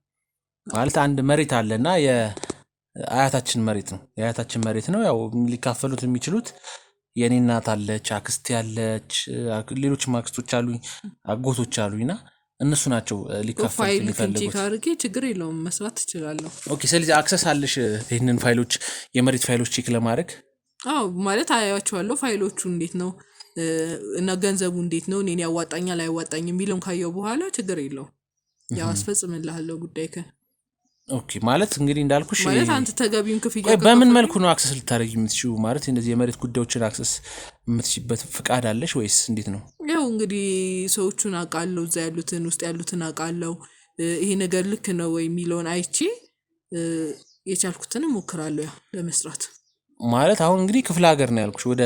ማለት አንድ መሬት አለና የአያታችን መሬት ነው፣ የአያታችን መሬት ነው። ያው ሊካፈሉት የሚችሉት የኔ እናት አለች፣ አክስቴ አለች፣ ሌሎችም አክስቶች አሉኝ፣ አጎቶች አሉኝና እነሱ ናቸው ሊካፈሉት የሚፈልጉት። ካርጌ ችግር የለውም መስራት እችላለሁ። ኦኬ ስለዚህ አክሰስ አለሽ ይሄንን ፋይሎች፣ የመሬት ፋይሎች ቼክ ለማድረግ? ማለት አያያቸዋለሁ ፋይሎቹ እንዴት ነው እና ገንዘቡ እንዴት ነው እኔን ያዋጣኛል አይዋጣኝም የሚለውን ካየው በኋላ ችግር የለውም ያው አስፈጽምልሃለሁ ጉዳይ ኦኬ ማለት እንግዲህ እንዳልኩሽ ማለት አንተ ተገቢውን ክፍያ በምን መልኩ ነው አክሰስ ልታደርጊ የምትችይው? ማለት እንደዚህ የመሬት ጉዳዮችን አክሰስ የምትችይበት ፍቃድ አለሽ ወይስ እንዴት ነው? ያው እንግዲህ ሰዎቹን አውቃለሁ፣ እዛ ያሉትን ውስጥ ያሉትን አውቃለሁ። ይሄ ነገር ልክ ነው ወይ የሚለውን አይቼ የቻልኩትን እሞክራለሁ ያው ለመስራት። ማለት አሁን እንግዲህ ክፍለ ሀገር ነው ያልኩሽ፣ ወደ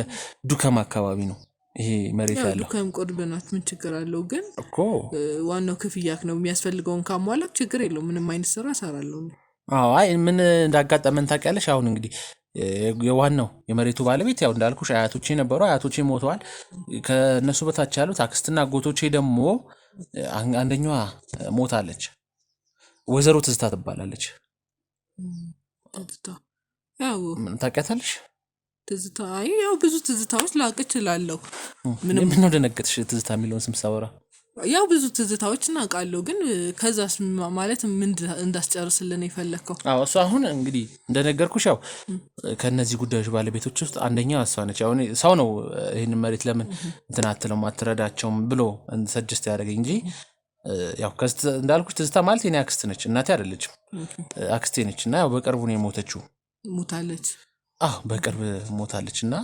ዱከም አካባቢ ነው ይሄ መሬት ያለው። ዱከም ቅርብ ናት፣ ምን ችግር አለው? ግን እኮ ዋናው ክፍያክ ነው። የሚያስፈልገውን ካሟላክ ችግር የለው፣ ምንም አይነት ስራ እሰራለሁ። አይ ምን እንዳጋጠመን ታውቂያለሽ? አሁን እንግዲህ የዋናው የመሬቱ ባለቤት ያው እንዳልኩሽ አያቶቼ ነበሩ። አያቶቼ ሞተዋል። ከነሱ በታች ያሉት አክስትና አጎቶቼ ደግሞ አንደኛዋ ሞታለች። ወይዘሮ ትዝታ ትባላለች። ያው ምን ታውቂያታለሽ? ትዝታ ያው ብዙ ትዝታዎች ላውቅ እችላለሁ። ምን ነው ደነገጥሽ? ትዝታ የሚለውን ስም ሳወራ ያው ብዙ ትዝታዎችን አውቃለሁ ግን ከዛስ ማለት ምን እንዳስጨርስልን የፈለከው? አዎ እሱ አሁን እንግዲህ እንደነገርኩሽ ያው ከነዚህ ጉዳዮች ባለቤቶች ውስጥ አንደኛው እሷ ነች። ያው ሰው ነው ይሄን መሬት ለምን እንትን አትለውም አትረዳቸውም ብሎ ሰጀስት ያደረገኝ እንጂ ያው እንዳልኩሽ ትዝታ ማለት የኔ አክስት ነች፣ እናቴ አይደለችም፣ አክስቴ ነች። እና ያው በቅርቡ ነው የሞተችው። ሞታለች? አዎ በቅርብ ሞታለች። እና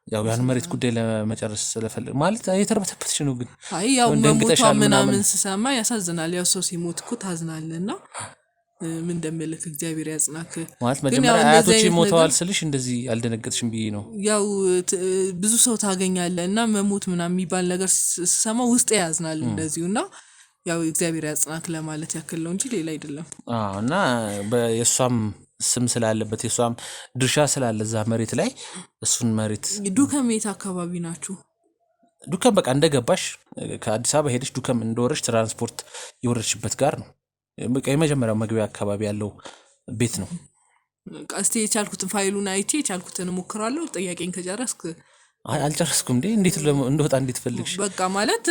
ያው ያን መሬት ጉዳይ ለመጨረስ ስለፈለግ ማለት የተርበተበትሽ ነው። ግን አይ ያው መሞቷ ምናምን ስሰማ ያሳዝናል። ያው ሰው ሲሞት እኮ ታዝናለና ምን እንደምልክ እግዚአብሔር ያጽናክ ማለት መጀመሪያ አያቶች ሞተዋል ስልሽ እንደዚህ አልደነገጥሽም ብዬ ነው። ያው ብዙ ሰው ታገኛለህ እና መሞት ምናምን የሚባል ነገር ስሰማ ውስጥ ያዝናል እንደዚሁና ያው እግዚአብሔር ያጽናክ ለማለት ያክል ነው እንጂ ሌላ አይደለም። እና የሷም ስም ስላለበት የሷም ድርሻ ስላለ እዛ መሬት ላይ እሱን መሬት ዱከም የት አካባቢ ናችሁ? ዱከም በቃ እንደገባሽ ከአዲስ አበባ ሄደሽ ዱከም እንደወረሽ ትራንስፖርት የወረድሽበት ጋር ነው። በቃ የመጀመሪያው መግቢያ አካባቢ ያለው ቤት ነው። እስቲ የቻልኩትን ፋይሉን አይቼ የቻልኩትን እሞክራለሁ። ጥያቄን ከጨረስክ አልጨረስኩም እንዴ? እንዴት እንደወጣ እንዴት ፈልግሽ? በቃ ማለት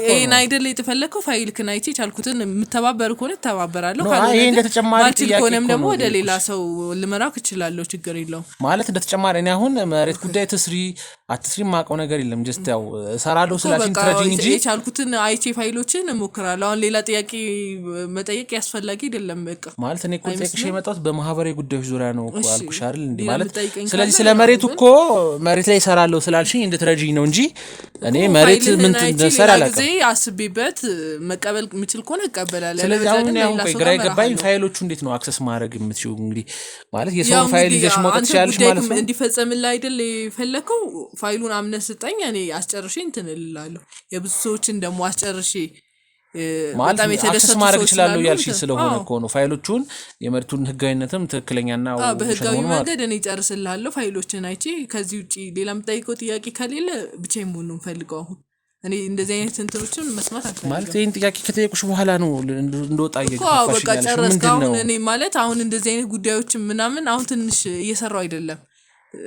ይሄን አይደል የተፈለከው? ፋይልክን አይቼ ቻልኩትን የምተባበር ከሆነ ተባበራለሁ። ይሄ እንደተጨማሪ ጥያቄ ከሆነም ደግሞ ወደ ሌላ ሰው ልመራክ እችላለሁ። ችግር የለውም። ማለት እንደተጨማሪ እኔ አሁን መሬት ጉዳይ አትስሪ ማውቀው ነገር የለም። ጀስት ያው እሰራለሁ ስላልሽኝ ትረጂኝ እንጂ የቻልኩትን አይቼ ፋይሎችን እሞክራለሁ። አሁን ሌላ ጥያቄ መጠየቅ ያስፈልጋል አይደለም። በቃ ማለት እኔ እኮ ጠይቅሽ የመጣሁት በማህበራዊ ጉዳዮች ዙሪያ ነው እኮ አልኩሽ አይደል እንዴ? ማለት ስለዚህ ስለ መሬቱ እኮ መሬት ላይ እሰራለሁ ስላልሽኝ እንድትረጂኝ ነው እንጂ እኔ መሬት ምን እንደሰራ አላውቅም። ጊዜ አስቤበት መቀበል የምችል ከሆነ እቀበላለሁ። ስለዚህ አሁን ግራ የገባኝ ፋይሎቹ እንዴት ነው አክሰስ ማድረግ የምትችይው? እንግዲህ ማለት የሰው ፋይል ይዘሽ መውጣት ትችያለሽ ማለት ነው። እንዲፈጸምልህ አይደል የፈለከው? ፋይሉን አምነህ ስጠኝ፣ እኔ አስጨርሼ እንትን እልልሃለሁ። የብዙ ሰዎችን ደግሞ አስጨርሼ ማለት አክሰስ ማድረግ እችላለሁ ያልሽኝ ስለሆነ እኮ ነው። ፋይሎቹን የመሬቱን ህጋዊነትም ትክክለኛና በህጋዊ መንገድ እኔ እጨርስልሃለሁ ፋይሎችን አይቼ። ከዚህ ውጪ ሌላ የምጠይቀው ጥያቄ ከሌለ ብቻዬን መሆን ነው የምፈልገው። አሁን እኔ እንደዚህ አይነት እንትኖችን መስማት አልፈልግም። ማለት ይሄን ጥያቄ ከጠየቁሽ በኋላ ነው እንደወጣ እየገፋሽ በቃ ጨረስክ። አሁን እኔ ማለት አሁን እንደዚህ አይነት ጉዳዮችን ምናምን አሁን ትንሽ እየሰራው አይደለም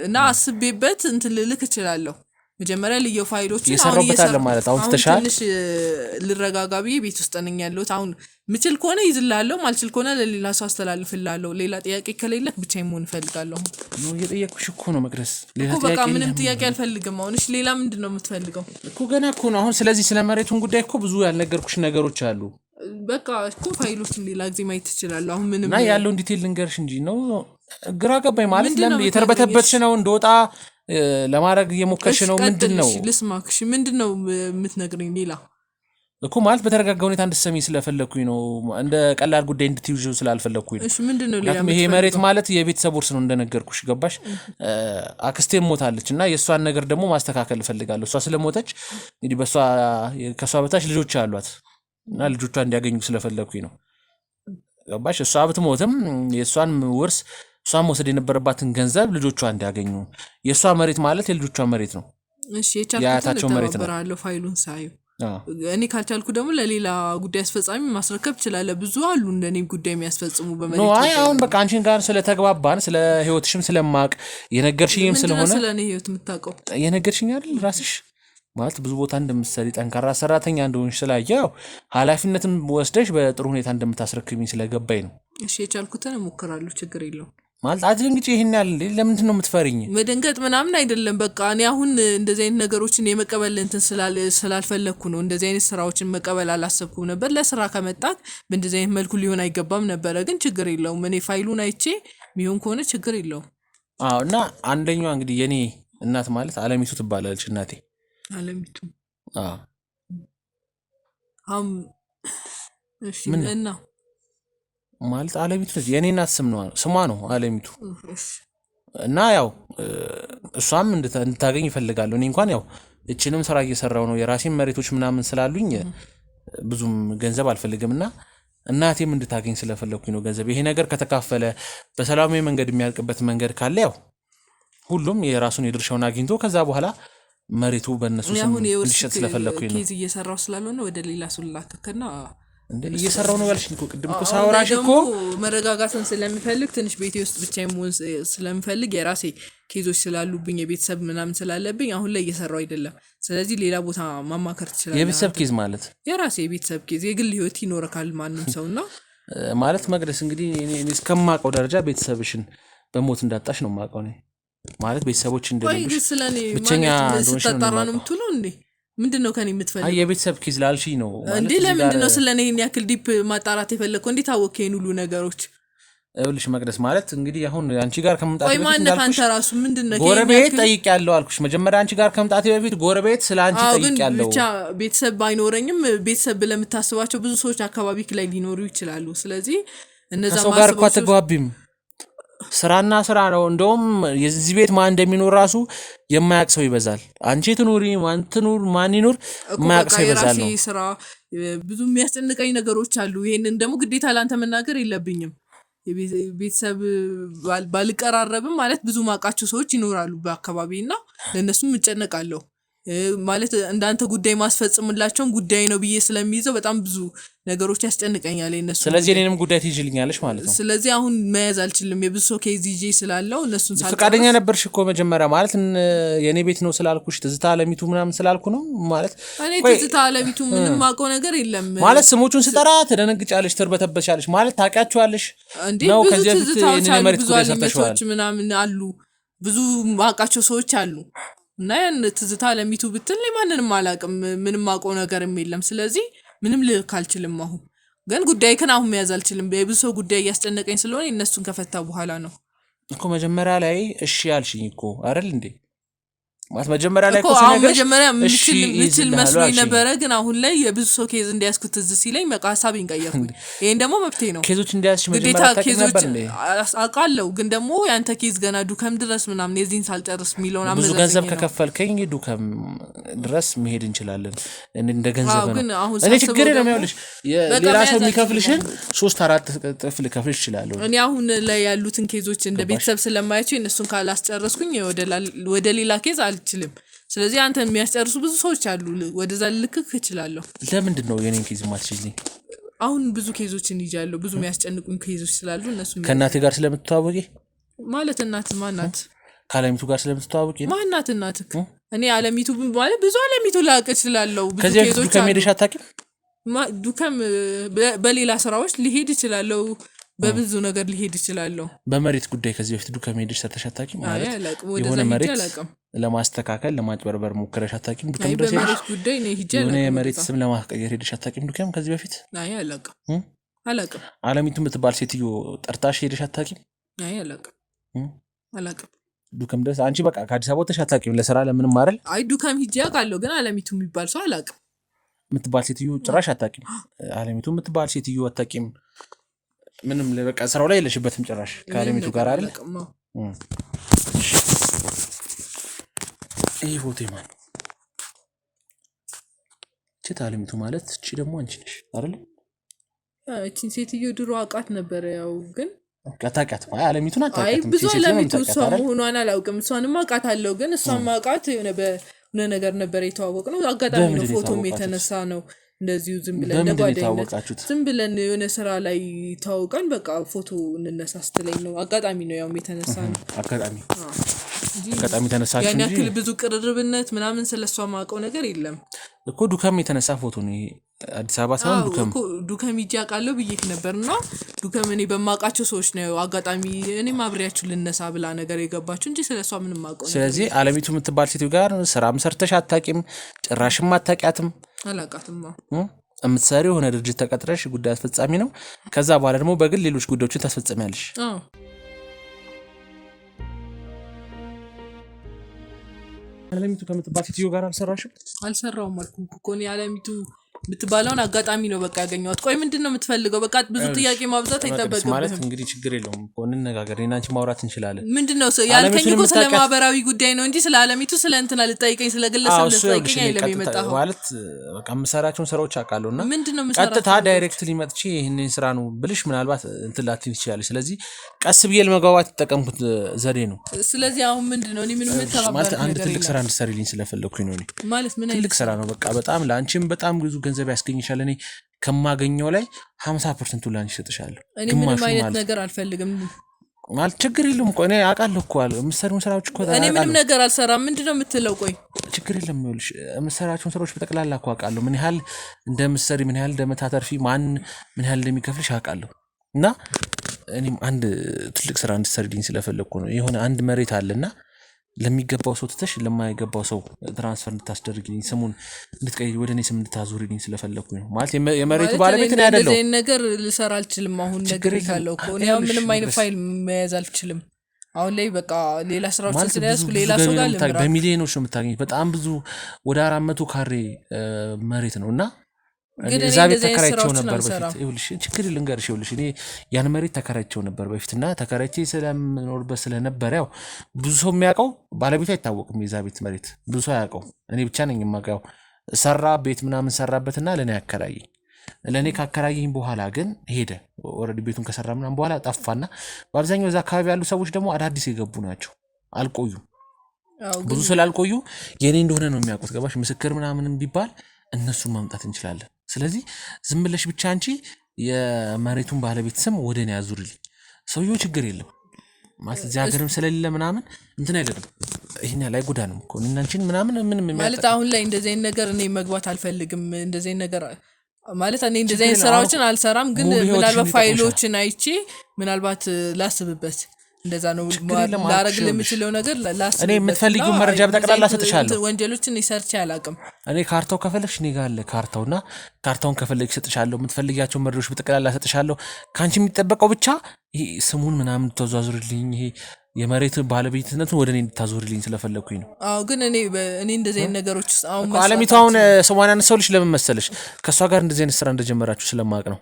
እና አስቤበት እንትን ልልክ እችላለሁ። መጀመሪያ ልየው ፋይሎችን አሁን እየሰራው ማለት አሁን ተሻለ ትንሽ ልረጋጋቢ ቤት ውስጥ ነኝ ያለሁት። አሁን ምችል ከሆነ ይዝላለሁ፣ ማልችል ከሆነ ለሌላ ሰው አስተላልፍላለሁ። ሌላ ጥያቄ ከሌለክ ብቻዬን መሆን እፈልጋለሁ ነው እየጠየቅኩሽ እኮ ነው መቅደስ። ሌላ ጥያቄ በቃ ምንም ጥያቄ አልፈልግም። አሁን እሺ ሌላ ምንድነው የምትፈልገው እኮ? ገና እኮ ነው አሁን ስለዚህ ስለ መሬቱን ጉዳይ እኮ ብዙ ያልነገርኩሽ ነገሮች አሉ። በቃ እኮ ፋይሎችን ሌላ ጊዜ ማየት ትችላለህ። አሁን ምንም እና ያለውን ዲቴል ልንገርሽ እንጂ ነው ግራ ገባኝ። ማለት ለምን የተርበተበትሽ ነው እንደወጣ ለማድረግ እየሞከርሽ ነው? ምንድነው ልስማክሽ? ምንድነው የምትነግረኝ ሌላ እኮ? ማለት በተረጋጋ ሁኔታ እንድትሰሚኝ ስለፈለኩኝ ነው፣ እንደ ቀላል ጉዳይ እንድትይዥው ስላልፈለኩኝ ነው። እሺ ምንድነው ሌላ? ይሄ መሬት ማለት የቤተሰብ ውርስ ነው እንደነገርኩሽ፣ ገባሽ? አክስቴም ሞታለች እና የእሷን ነገር ደግሞ ማስተካከል እፈልጋለሁ። እሷ ስለሞተች እንግዲህ ከእሷ በታች ልጆች አሏት እና ልጆቿ እንዲያገኙ ስለፈለኩኝ ነው፣ ገባሽ? እሷ ብትሞትም የእሷን ውርስ እሷን መውሰድ የነበረባትን ገንዘብ ልጆቿ እንዲያገኙ። የእሷ መሬት ማለት የልጆቿ መሬት ነው። እሺ የቻልኩትን ተባበራለሁ ፋይሉን ሳዩ። እኔ ካልቻልኩ ደግሞ ለሌላ ጉዳይ አስፈጻሚ ማስረከብ ይችላል። ብዙ አሉ እንደኔ ጉዳይ የሚያስፈጽሙ በመሬት ነው። አሁን በቃ አንቺን ጋር ስለተግባባን ስለ ህይወትሽም ስለማቅ የነገርሽኝም ስለሆነ ስለኔ ህይወት የምታውቀው የነገርሽኝ አይደል ራስሽ ማለት ብዙ ቦታ እንደምትሰሪ ጠንካራ ሰራተኛ እንደሆንሽ ስላየው ኃላፊነትም ወስደሽ በጥሩ ሁኔታ እንደምታስረክብኝ ስለገባኝ ነው። እሺ የቻልኩትን እሞክራለሁ፣ ችግር የለውም። ማለት አድንግጪ። ይሄን ያህል ለምንድን ነው የምትፈሪኝ? መደንገጥ ምናምን አይደለም። በቃ እኔ አሁን እንደዚህ አይነት ነገሮችን የመቀበል እንትን ስላልፈለኩ ነው። እንደዚህ አይነት ስራዎችን መቀበል አላሰብኩም ነበር። ለስራ ከመጣክ በእንደዚህ አይነት መልኩ ሊሆን አይገባም ነበረ። ግን ችግር የለውም። እኔ ፋይሉን አይቼ ሚሆን ከሆነ ችግር የለውም። እና አንደኛዋ እንግዲህ የኔ እናት ማለት አለሚቱ ትባላለች። እናቴ አለሚቱ። እሺ እና ማለት አለሚቱ የኔ እናት ስሟ ነው አለሚቱ። እና ያው እሷም እንድታገኝ ይፈልጋሉ። እኔ እንኳን ያው እችንም ስራ እየሰራው ነው። የራሴን መሬቶች ምናምን ስላሉኝ ብዙም ገንዘብ አልፈልግም እና እናቴም እንድታገኝ ስለፈለኩኝ ነው ገንዘብ። ይሄ ነገር ከተካፈለ በሰላማዊ መንገድ የሚያልቅበት መንገድ ካለ ያው ሁሉም የራሱን የድርሻውን አግኝቶ ከዛ በኋላ መሬቱ በእነሱ ስም እንዲሸጥ ስለፈለኩኝ ነው። ኬዝ እየሰራው ስላልሆነ ወደ ሌላ ሰው ላከከና እንዴ እየሰራው ነው ያልሽኝ እኮ ቅድም እኮ ሳወራሽ እኮ መረጋጋትን ስለምፈልግ ትንሽ ቤቴ ውስጥ ብቻዬን መሆን ስለምፈልግ የራሴ ኬዞች ስላሉብኝ የቤተሰብ ምናምን ስላለብኝ አሁን ላይ እየሰራው አይደለም። ስለዚህ ሌላ ቦታ ማማከር ትችላለህ። የቤተሰብ ኬዝ ማለት የራሴ የቤተሰብ ኬዝ የግል ህይወት ይኖርካል ማንም ሰውና ማለት መቅደስ እንግዲህ እኔ እስከማውቀው ደረጃ ቤተሰብሽን በሞት እንዳጣሽ ነው የማውቀው ነው ማለት ቤተሰቦች እንደሌሉሽ ብቸኛ እንደሆንሽ ነው የምትለው እንዴ? ምንድነው ከኔ የምትፈልገው? አይ የቤተሰብ ኬዝ ላልሽኝ ነው ማለት እንዴ? ለምንድነው ስለኔ ይሄን ያክል ዲፕ ማጣራት የፈለከው? እንዴ ታወከኝ ሁሉ ነገሮች እውልሽ መቅደስ ማለት እንግዲህ አሁን አንቺ ጋር ከመምጣት በፊት እንዳልኩሽ አንተ ራሱ ምንድነው ጎረቤት ጠይቄያለሁ አልኩሽ። መጀመሪያ አንቺ ጋር ከመምጣት በፊት ጎረቤት ስለ አንቺ ጠይቄያለሁ። ብቻ ቤተሰብ ባይኖረኝም ቤተሰብ ለምታስባቸው ብዙ ሰዎች አካባቢ ላይ ሊኖሩ ይችላሉ። ስለዚህ እነዛ ሰው ጋር እኮ አትግባቢም። ስራና ስራ ነው። እንደውም የዚህ ቤት ማን እንደሚኖር ራሱ የማያውቅ ሰው ይበዛል። አንቺ ትኑሪ ማን ትኑር ማን ይኖር የማያውቅ ሰው ይበዛል ነው። ስራ ብዙ የሚያስጨንቀኝ ነገሮች አሉ። ይሄንን ደግሞ ግዴታ ላንተ መናገር የለብኝም። ቤተሰብ ባልቀራረብም ማለት ብዙ ማቃቸው ሰዎች ይኖራሉ በአካባቢና ለነሱም እጨነቃለሁ። ማለት እንዳንተ ጉዳይ ማስፈጽምላቸውን ጉዳይ ነው ብዬ ስለሚይዘው በጣም ብዙ ነገሮች ያስጨንቀኛል እነሱ። ስለዚህ እኔንም ጉዳይ ትይዥልኛለሽ ማለት ነው። ስለዚህ አሁን መያዝ አልችልም የብዙ ሰው ኬዝ ይዤ ስላለው እነሱን ሳልጨርስ ፈቃደኛ ነበርሽ እኮ መጀመሪያ ማለት የኔ ቤት ነው ስላልኩሽ ትዝታ አለሚቱ ምናምን ስላልኩ ነው ማለት እኔ ትዝታ አለሚቱ ምንም ማውቀው ነገር የለም ማለት ስሞቹን ስጠራ ትደነግጫለሽ ትርበተበሻለሽ ማለት ታውቂያቸዋለሽ ነው። ከዚህ በፊት የኔ መሬት ጉዳይ ሰርተሽዋል ምናምን አሉ ብዙ ማውቃቸው ሰዎች አሉ እና ያን ትዝታ አለሚቱ ብትል ማንንም አላውቅም ምንም ማውቀው ነገርም የለም። ስለዚህ ምንም ልልክ አልችልም። አሁን ግን ጉዳይ ከን አሁን መያዝ አልችልም። የብዙ ሰው ጉዳይ እያስጨነቀኝ ስለሆነ እነሱን ከፈታ በኋላ ነው እኮ መጀመሪያ ላይ እሺ ያልሽኝ እኮ አይደል እንዴ? ማለት መጀመሪያ ላይ እኮ መጀመሪያ ምችል መስሎኝ ነበረ። ግን አሁን ላይ የብዙ ሰው ኬዝ እንዲያስኩት ትዝ ሲለኝ በቃ ሐሳቤን ቀየርኩኝ። ይሄን ደግሞ መብቴ ነው። ኬዞች እንዲያስሽ መጀመሪያ ታውቂ ነበር እንዴ? አውቃለሁ። ግን ደግሞ ያንተ ኬዝ ገና ዱከም ድረስ ምናምን የዚህን ሳልጨርስ ሚለውን ብዙ ገንዘብ ከከፈልከኝ ዱከም ድረስ መሄድ እንችላለን እንደ ገንዘብ ነው። እኔ ችግር የለም ይኸውልሽ ሌላ ሰው የሚከፍልሽን 3-4 እጥፍ ልከፍልሽ እችላለሁ። እኔ አሁን ላይ ያሉትን ኬዞች እንደ ቤተሰብ ስለማያቸው እነሱን ካላስጨረስኩኝ ወደ ሌላ ኬዝ አልችልም። ስለዚህ አንተን የሚያስጨርሱ ብዙ ሰዎች አሉ። ወደዛ ልክክ እችላለሁ። ለምንድን ነው የኔን ኬዝ ማትችልኝ? አሁን ብዙ ኬዞችን ይዣለሁ። ብዙ የሚያስጨንቁኝ ኬዞች ስላሉ እነሱ ከእናቴ ጋር ስለምትተዋወቂ ማለት እናት ማናት? ከአለሚቱ ጋር ስለምትተዋወቂ ማናት እናት? እኔ አለሚቱ ማለት ብዙ አለሚቱ ላውቅ እችላለሁ። ብዙ ኬዞች ዱከም ሄደሽ አታውቂም? ዱከም በሌላ ስራዎች ሊሄድ እችላለሁ። በብዙ ነገር ሊሄድ ይችላልው። በመሬት ጉዳይ ከዚህ በፊት ዱከም ሄደሽ ሰርተሽ አታውቂም? ማለት የሆነ መሬት ለማስተካከል ለማጭበርበር ሞክረሽ አታውቂም? ዱከም ድረስ በመሬት ጉዳይ ነው ሄጄ የሆነ የመሬት ስም ለማስቀየር ሄደሽ አታውቂም? ዱከም ከዚህ በፊት አይ አላውቅም። አለሚቱ የምትባል ሴትዮ ጠርታሽ ሄደሽ አታውቂም? አይ አላውቅም። ዱከም ድረስ አንቺ በቃ ከአዲስ አበባ ወጥተሽ አታውቂም ለስራ ለምንም አይደል? አይ ዱከም ሄጄ አውቃለሁ። ግን አለሚቱ የሚባል ሰው አላውቅም። የምትባል ሴትዮ ጭራሽ አታውቂም? አለሚቱ የምትባል ሴትዮ አታውቂም? ምንም ለበቃ ስራው ላይ የለሽበትም ጭራሽ ከአለሚቱ ጋር አይደል? ይሄ ፎቶ ማን እቺ አለሚቱ ማለት እቺ ደግሞ አንቺ ነሽ አይደል? እቺን ሴትዮ ድሮ አውቃት ነበር። ያው ግን አታውቃት ማለት አለሚቱን አታውቃትም። አይ ብዙ አለሚቱ እሷ መሆኗን አላውቅም። እሷንም አውቃታለሁ። ግን እሷን ማውቃት የሆነ በሆነ ነገር ነበር የተዋወቅነው። አጋጣሚ ነው። ፎቶም የተነሳ ነው እንደዚሁ ዝም ብለን እንደጓደኝነት ዝም ብለን የሆነ ስራ ላይ ታውቀን በቃ ፎቶ እንነሳ ስትለኝ ነው። አጋጣሚ ነው ያው የተነሳ ነው። አጋጣሚ ተነሳች እንጂ ያን ያክል ብዙ ቅርርብነት ምናምን ስለሷ ማውቀው ነገር የለም እኮ። ዱከም የተነሳ ፎቶ ነው አዲስ አበባ ሳይሆን ዱከም ሂጅ አውቃለሁ ብዬሽ ነበርና ዱከም እኔ በማውቃቸው ሰዎች ነው አጋጣሚ እኔም አብሬያችሁ ልነሳ ብላ ነገር የገባችሁ እንጂ ስለሷ ምንም ማውቀው። ስለዚህ አለሚቱ የምትባል ሴት ጋር ስራም ሰርተሽ አታውቂም? ጭራሽም አታውቂያትም? አላውቃትም። የምትሰሪው የሆነ ድርጅት ተቀጥረሽ ጉዳይ አስፈጻሚ ነው። ከዛ በኋላ ደግሞ በግል ሌሎች ጉዳዮችን ታስፈጽሚያለሽ። አለሚቱ ከምትባል ሴትዮ ጋር አልሰራሽም? አልሰራውም አልኩኝ እኮ እኔ አለሚቱ የምትባለውን አጋጣሚ ነው በቃ ያገኘኋት። ቆይ ምንድነው የምትፈልገው? በቃ ብዙ ጥያቄ ማብዛት አይጠበቅም ማለት እንግዲህ ችግር የለውም እኮ እንነጋገር። እኔና አንቺ ማውራት እንችላለን። ምንድነው ያልከኝ እኮ ስለ ማህበራዊ ጉዳይ ነው እንጂ ስለ አለሚቱ ስለ እንትና ልጠይቀኝ ስለ ግለሰብ ልጠይቀኝ አይደለም የመጣኸው። ማለት በቃ የምሰራቸውን ስራዎች አውቃለሁና ቀጥታ ዳይሬክትሊ መጥቼ ይሄንን ስራ ነው ብልሽ ምናልባት እንትን ላትይ ትችላለሽ። ስለዚህ ቀስ ብዬ ለመግባባት የተጠቀምኩት ዘዴ ነው። ስለዚህ አሁን ምንድነው እኔ ምን ማለት አንድ ትልቅ ስራ እንድትሰሪልኝ ስለፈለኩኝ ነው። ማለት ምን ትልቅ ስራ ነው በቃ በጣም ለአንቺም በጣም ብዙ ገንዘብ ያስገኝሻል እኔ ከማገኘው ላይ 50% ላንቺ ሰጥሻለሁ እኔ ምንም አይነት ነገር አልፈልግም ማለት ችግር የለም እኮ እኔ አውቃለሁ እኮ የምትሰሪውን ስራዎች እኮ እኔ ምንም ነገር አልሰራም ምንድነው የምትለው ቆይ ችግር የለም ይኸውልሽ የምትሰራቸውን ስራዎች በጠቅላላ እኮ አውቃለሁ ምን ያህል እንደምትሰሪ ምን ያህል እንደምታተርፊ ማን ምን ያህል እንደሚከፍልሽ አውቃለሁ እና እኔም አንድ ትልቅ ስራ እንድትሰሪልኝ ስለፈለኩ ነው የሆነ አንድ መሬት አለና ለሚገባው ሰው ትተሽ ለማይገባው ሰው ትራንስፈር እንድታስደርግልኝ ስሙን እንድትቀይሪ ወደ እኔ ስም እንድታዞሪልኝ ስለፈለኩኝ ነው ማለት የመሬቱ ባለቤት ነው አይደለም እንደዚህ ነገር ልሰራ አልችልም አሁን ነገር ካለው እኮ እኔ ምንም አይነት ፋይል መያዝ አልችልም አሁን ላይ በቃ ሌላ ስራዎች ስለያዝኩ ሌላ ሰው ጋር ልምራ በሚሊዮኖች ነው የምታገኝ በጣም ብዙ ወደ 400 ካሬ መሬት ነውና እዛ ቤት ተከራይቼው ነበር በፊት ይኸውልሽ ችግር ልንገርሽ ይኸውልሽ እኔ ያን መሬት ተከራይቼው ነበር በፊትና ተከራይቼ ስለምኖርበት ስለነበር ያው ብዙ ሰው የሚያውቀው ባለቤቱ አይታወቅም የዛ ቤት መሬት ብዙ ሰው ያውቀው እኔ ብቻ ነኝ የማውቀው ሰራ ቤት ምናምን ሰራበትና ለኔ ያከራየኝ ለኔ ካከራየኝ በኋላ ግን ሄደ ኦሬዲ ቤቱን ከሰራ ምናምን በኋላ ጠፋና በአብዛኛው እዛ አካባቢ ያሉ ሰዎች ደግሞ አዳዲስ የገቡ ናቸው አልቆዩም ብዙ ስላልቆዩ የኔ እንደሆነ ነው የሚያውቁት ገባሽ ምስክር ምናምንም ቢባል እነሱን ማምጣት እንችላለን ስለዚህ ዝም ብለሽ ብቻ አንቺ የመሬቱን ባለቤት ስም ወደኔ ያዙርልኝ ሰውየው ችግር የለም ማለት እዚህ ሀገርም ስለሌለ ምናምን እንትን አይደለም ይሄን ላይ ጉዳንም እኮ እናንቺን ምናምን ማለት አሁን ላይ እንደዚህ አይነት ነገር እኔ መግባት አልፈልግም እንደዚህ አይነት ነገር ማለት እኔ እንደዚህ አይነት ስራዎችን አልሰራም ግን ምናልባት ፋይሎችን አይቼ ምናልባት ላስብበት እንደዛ ነው ላረግል የምችለው ነገር ላስብ እኔ የምትፈልጊው መረጃ በጠቅላላ ሰጥሻለሁ ወንጀሎችን ሰርቼ አላውቅም እኔ ካርታው ከፈለግሽ እኔ ጋር አለ ካርታውና ካርታውን ከፈለግሽ ሰጥሻለሁ የምትፈልጊያቸው መረጃዎች በጠቅላላ ሰጥሻለሁ ካንቺ የሚጠበቀው ብቻ ይሄ ስሙን ምናምን ተዟዙርልኝ ይሄ የመሬት ባለቤትነቱን ወደ እኔ እንድታዞርልኝ ስለፈለኩኝ ነው አዎ ግን እኔ እንደዚህ አይነት ነገሮች አሁን አለሚቱ አሁን ሰማን ያነሳውልሽ ለምን መሰለሽ ከሷ ጋር እንደዚህ አይነት ስራ እንደጀመራችሁ ስለማቅ ነው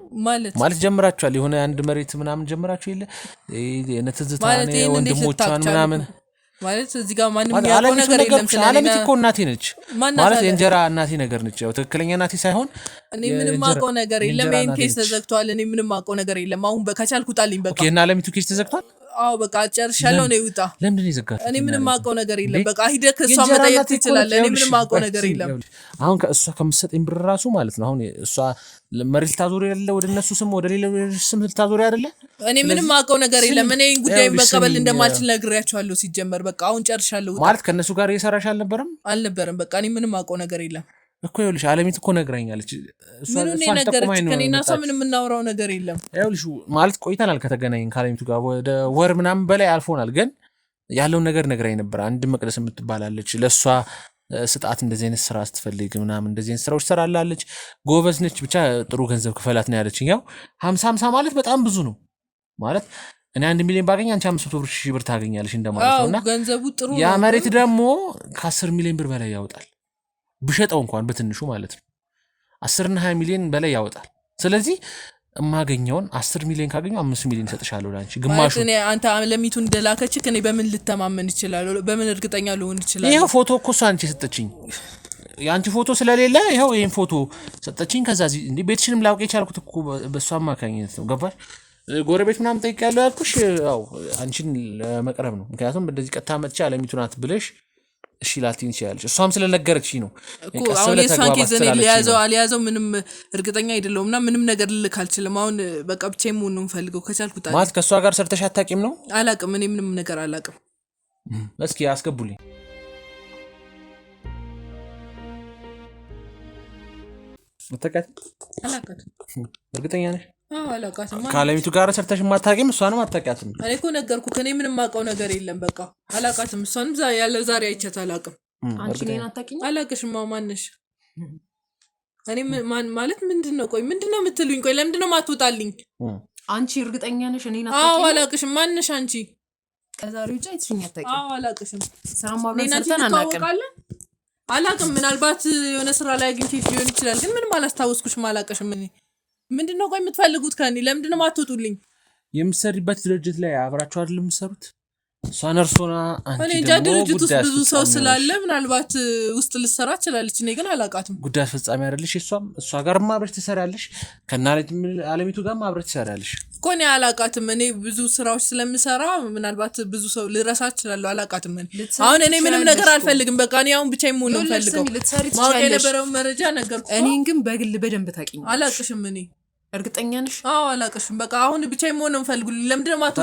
ማለት ጀምራችኋል የሆነ አንድ መሬት ምናምን ጀምራችሁ የለ የነትዝታኔ ወንድሞቿን ምናምን ማለት እዚህ ጋር ማንንም ያለው ነገር የለም ስለዚህ አለሚቱ እኮ እናቴ ነች ማለት የእንጀራ እናቴ ነገር ነች ያው ትክክለኛ እናቴ ሳይሆን እኔ ምንም አውቀው ነገር የለም ይሄን ኬስ ተዘግቷል እኔ ምንም አውቀው ነገር የለም አሁን በከቻልኩ ጣልኝ በቃ እና አለሚቱ ኬስ ተዘግቷል አዎ በቃ ጨርሻለሁ ነው ይውጣ ለምን ይዘጋት እኔ ምንም ማውቀው ነገር የለም በቃ ሂደህ ከሷ መጠየቅ ትችላለህ እኔ ምንም ማውቀው ነገር የለም አሁን ከእሷ ከምትሰጠኝ ብር ራሱ ማለት ነው አሁን እሷ መሬት ታዞር ያለ ወደ እነሱ ስም ወደ ሌላ ስም ታዞር አይደለ እኔ ምንም ማውቀው ነገር የለም እኔ ጉዳይ መቀበል እንደማልችል ነግሬያቸዋለሁ ሲጀመር በቃ አሁን ጨርሻለሁ ማለት ከነሱ ጋር እየሰራሽ አልነበረም በቃ እኔ ምንም ማውቀው ነገር የለም እኮ ይኸውልሽ አለሚት እኮ ነግራኛለች ምንም ነገር ከኔና ሰው ምንም እናወራው ነገር የለም ይኸውልሽ ማለት ቆይተናል ከተገናኘን ከአለሚቱ ጋር ወደ ወር ምናምን በላይ አልፎናል ግን ያለውን ነገር ነግራኝ ነበር አንድ መቅደስ የምትባላለች ለሷ ስጣት እንደዚህ አይነት ስራ ስትፈልግ ምናምን እንደዚህ አይነት ስራዎች ትሰራላለች ጎበዝ ነች ብቻ ጥሩ ገንዘብ ክፈላት ነው ያለችኝ ያው 50 ማለት በጣም ብዙ ነው ማለት እኔ 1 ሚሊዮን ባገኝ አንቺ 500,000 ብር ታገኛለሽ እንደማለት ነውና ገንዘቡ ጥሩ ያ መሬት ደግሞ ከ10 ሚሊዮን ብር በላይ ያወጣል ብሸጠው እንኳን በትንሹ ማለት ነው 10 እና 20 ሚሊዮን በላይ ያወጣል ስለዚህ እማገኘውን 10 ሚሊዮን ካገኘው 5 ሚሊዮን ሰጥሻለሁ ላንቺ ግማሹ እኔ አንተ አለሚቱ እንደላከች ከኔ በምን ልተማመን ይችላል በምን እርግጠኛ ልሆን ይችላል ይሄ ፎቶ እኮ አንቺ ሰጠችኝ ያንቺ ፎቶ ስለሌለ ይሄው ይሄን ፎቶ ሰጠችኝ ከዛ እንዴ ቤትሽንም ላውቅ የቻልኩት እኮ በሷ አማካኝነት ነው ገባሽ ጎረቤት ምናምን ጠይቄያለሁ ያልኩሽ ያው አንቺን ለመቅረብ ነው ምክንያቱም እንደዚህ ቀጥታ መጥቻ አለሚቱ ናት ብለሽ እሺ ላቲን ይችላል እሷም ስለነገረችኝ ነው እኮ አሁን የሷን ኬዝ እኔ አልያዘው ምንም እርግጠኛ አይደለሁምና ምንም ነገር ልልክ አልችልም አሁን በቃ ብቻዬን መሆን ነው የምፈልገው ከቻልኩት ማለት ከሷ ጋር ሰርተሽ አታውቂም ነው አላውቅም እኔ ምንም ነገር አላውቅም እስኪ አስገቡልኝ አላውቃትም እርግጠኛ ነሽ አላውቃትም ከአለሚቱ ጋር ሰርተሽ ማታውቂም እሷንም አታውቂያትም እኔ እኮ ነገርኩህ ከኔ ምንም ማውቀው ነገር የለም በቃ አላውቃትም እሷንም ዛሬ አይቻት አላውቅም አንቺ ነኝ አታውቂኝ አላውቅሽም ማንሽ እኔ ማለት ምንድነው ቆይ ምንድነው የምትሉኝ ቆይ ለምንድነው ማትወጣልኝ አንቺ እርግጠኛ ነሽ እኔ አታውቂኝ አዎ አላውቅሽም ማንሽ አንቺ ከዛሬ ውጪ አይተሽኝ አታውቂኝ አዎ አላውቅሽም ሰላም አብረን ሰርተን አላውቅም ምናልባት የሆነ ስራ ላይ አግኝቼሽ ሊሆን ይችላል ግን ምንም አላስታወስኩሽም አላውቅሽም እኔ ምንድነው ቆይ የምትፈልጉት ከኔ ለምንድነው ማትወጡልኝ የምትሰሪበት ድርጅት ላይ አብራችሁ አይደል የምትሰሩት እሷ ነርሶና አንቺ ድርጅት ውስጥ ብዙ ሰው ስላለ ምናልባት ውስጥ ልትሰራ ትችላለች። እኔ ግን አላውቃትም። ጉዳይ አስፈጻሚ አይደለሽ? እሷ ጋር አብረሽ ትሰሪያለሽ፣ አለሚቱ ጋር አብረሽ ትሰሪያለሽ እኮ። እኔ አላውቃትም። እኔ ብዙ ስራዎች ስለምሰራ ምናልባት ብዙ ሰው ልረሳ እችላለሁ። አላውቃትም። አሁን እኔ ምንም ነገር አልፈልግም። በቃ እኔ አሁን ብቻዬን መሆን ነው ፈልገው። ማወቅ የነበረውን መረጃ ነገርኩ። እኔን ግን በግል በደንብ ታውቂኛለሽ። አላውቅሽም። እኔ እርግጠኛ ነሽ? አዎ አላውቅሽም። በቃ አሁን ብቻዬን መሆን ነው ፈልጉ። ለምንድን ነው ማጥቶ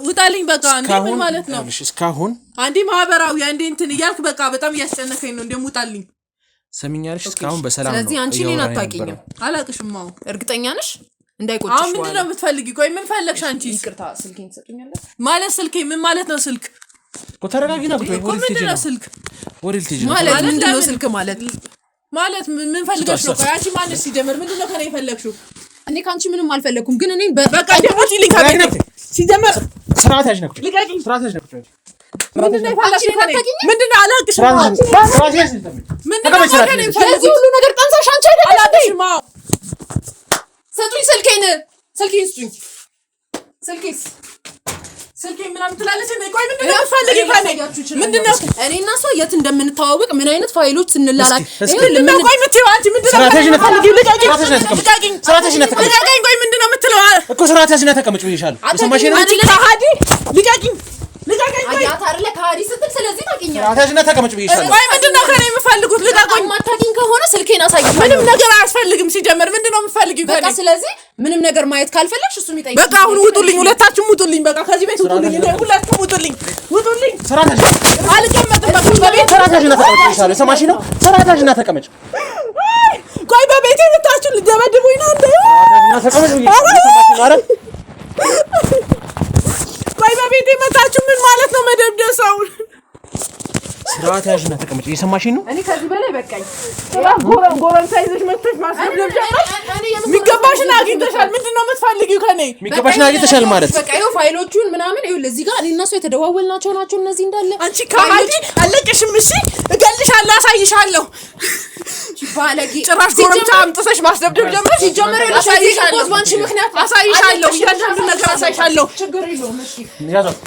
ውጣልኝ። በቃ እንዴ ምን ማለት ነው? እስካሁን አንዴ ማህበራዊ አንዴ እንትን እያልክ በቃ በጣም እያስጨነቀኝ ነው። እንደም ውጣልኝ። ሰሚኛለሽ? እስካሁን በሰላም ነው። ስለዚህ አንቺ እኔን አታውቂኝም። አላውቅሽም። አዎ እርግጠኛ ነሽ? እንዳይቆጭሽ። አሁን ምንድን ነው የምትፈልጊው? ቆይ ምን ፈለግሽ አንቺ? ይቅርታ ስልኬን ትሰጡኛለሽ? ማለት ስልኬ ምን ማለት ነው? ስልክ እኮ ተረጋጊና ብቻ እኮ ምንድን ነው ስልክ ማለት ምንድን ነው ስልክ ማለት ምን ፈልገሽ ነው? ቆይ አንቺ ማንስ ሲጀምር ምንድን ነው ከኔ የፈለግሽው? እኔ ካንቺ ምንም አልፈለኩም፣ ግን እኔ በቃ ደሞት ይልኝ ካገኘት ሲጀምር ስርዓት ያዥነኩ ልቀቂኝ። ስርዓት ያዥነኩ ምንድን ነው የፈለግሽው ከኔ? ምንድን ነው አላውቅሽም። ስርዓት ያዥነኩ ምንድን ነው ከኔ የፈለግሽው? ሁሉ ነገር ጠንሳሽ አንቺ አይደለሽ? አላውቅሽም። ስጡኝ ስልኬን ስጡኝ። ስልኬ ምናምን ትላለች። ቆይ ምንድን ነው የምትፈልጊው ከኔ? ምንድን ነው እኔ እና እሷ የት እንደምንተዋወቅ ምን አይነት ፋይሎች ስንላላክ ምንድን ነው? ቆይ የምትይው አንቺ ምንድን ነው የምትፈልጊው? ልቀቂኝ። ቆይ ምንድን ነው የምትለው እኮ? ስርዓት ያዥና ተቀመጭ ብዬሻለሁ። የሰማሽ ነው? አንቺ ከሃዲ ልቀቂኝ። አያት አይደለ ከሃዲ ስትል፣ ስለዚህ ታውቂኛለሽ። ስርዓት ያዥና ተቀመጭ ብዬሻለሁ። ቆይ ምንድን ነው ከኔ የምትፈልጉት? ልቀቁኝ። ማታውቂኝ ከሆነ ስልኬን አሳይሻለሁ። ምንም ነገር አያስፈልግም። ሲጀመር ምንድን ነው የምትፈልጊው ከኔ? በቃ ስለዚህ ምንም ነገር ማየት ካልፈለግሽ እሱም ይጠይቅ። በቃ አሁን ውጡልኝ፣ ሁለታችሁም ውጡልኝ። በቃ ከዚህ ቤት ውጡልኝ፣ ሁለታችሁም ውጡልኝ። ስርዓት ያዥ። አልቀመጥም። በቃ በቤት ስርዓት ያዥና ተቀመጭ ብዬሻለሁ። የሰማሽ ነው? ስርዓት ያዥና ተቀመጭ። ቆይ በቤቴ የመጣችሁ ልደበድቡኝ ነው እንዴ? ተቀመጭ ብዬሻለሁ። ኧረ ቆይ በቤቴ የመጣችሁ ምን ማለት ነው? መደብደብ ሰውን። ስርዓት ያዥና ተቀመጭ። የሰማሽኝ ነው? እኔ ከዚህ በላይ በቃኝ። ጎረምሳ ይዘሽ መጥተሽ ማስደብደብ ጀመርሽ። የሚገባሽን አግኝተሻል። ምንድን ነው የምትፈልጊው ከኔ? የሚገባሽን አግኝተሻል ማለት በቃ ይኸው ፋይሎቹን ምናምን ይኸው ለዚህ ጋር እኔ እና እሷ የተደዋወልናቸው ናቸው እነዚህ እንዳለ። አንቺ ከሃዲ አለቅሽም። እሺ እገልሻለሁ፣ አሳይሻለሁ። ባለጌ ጭራሽ ጎረምሳ አምጥተሽ ማስደብደብ ጀመርሽ። ሲጀመር አሳይሻለሁ፣ ባንቺ ምክንያት አሳይሻለሁ። እያንዳንዱን ነገር አሳይሻለሁ። ችግር የለውም። እሺ ያዛት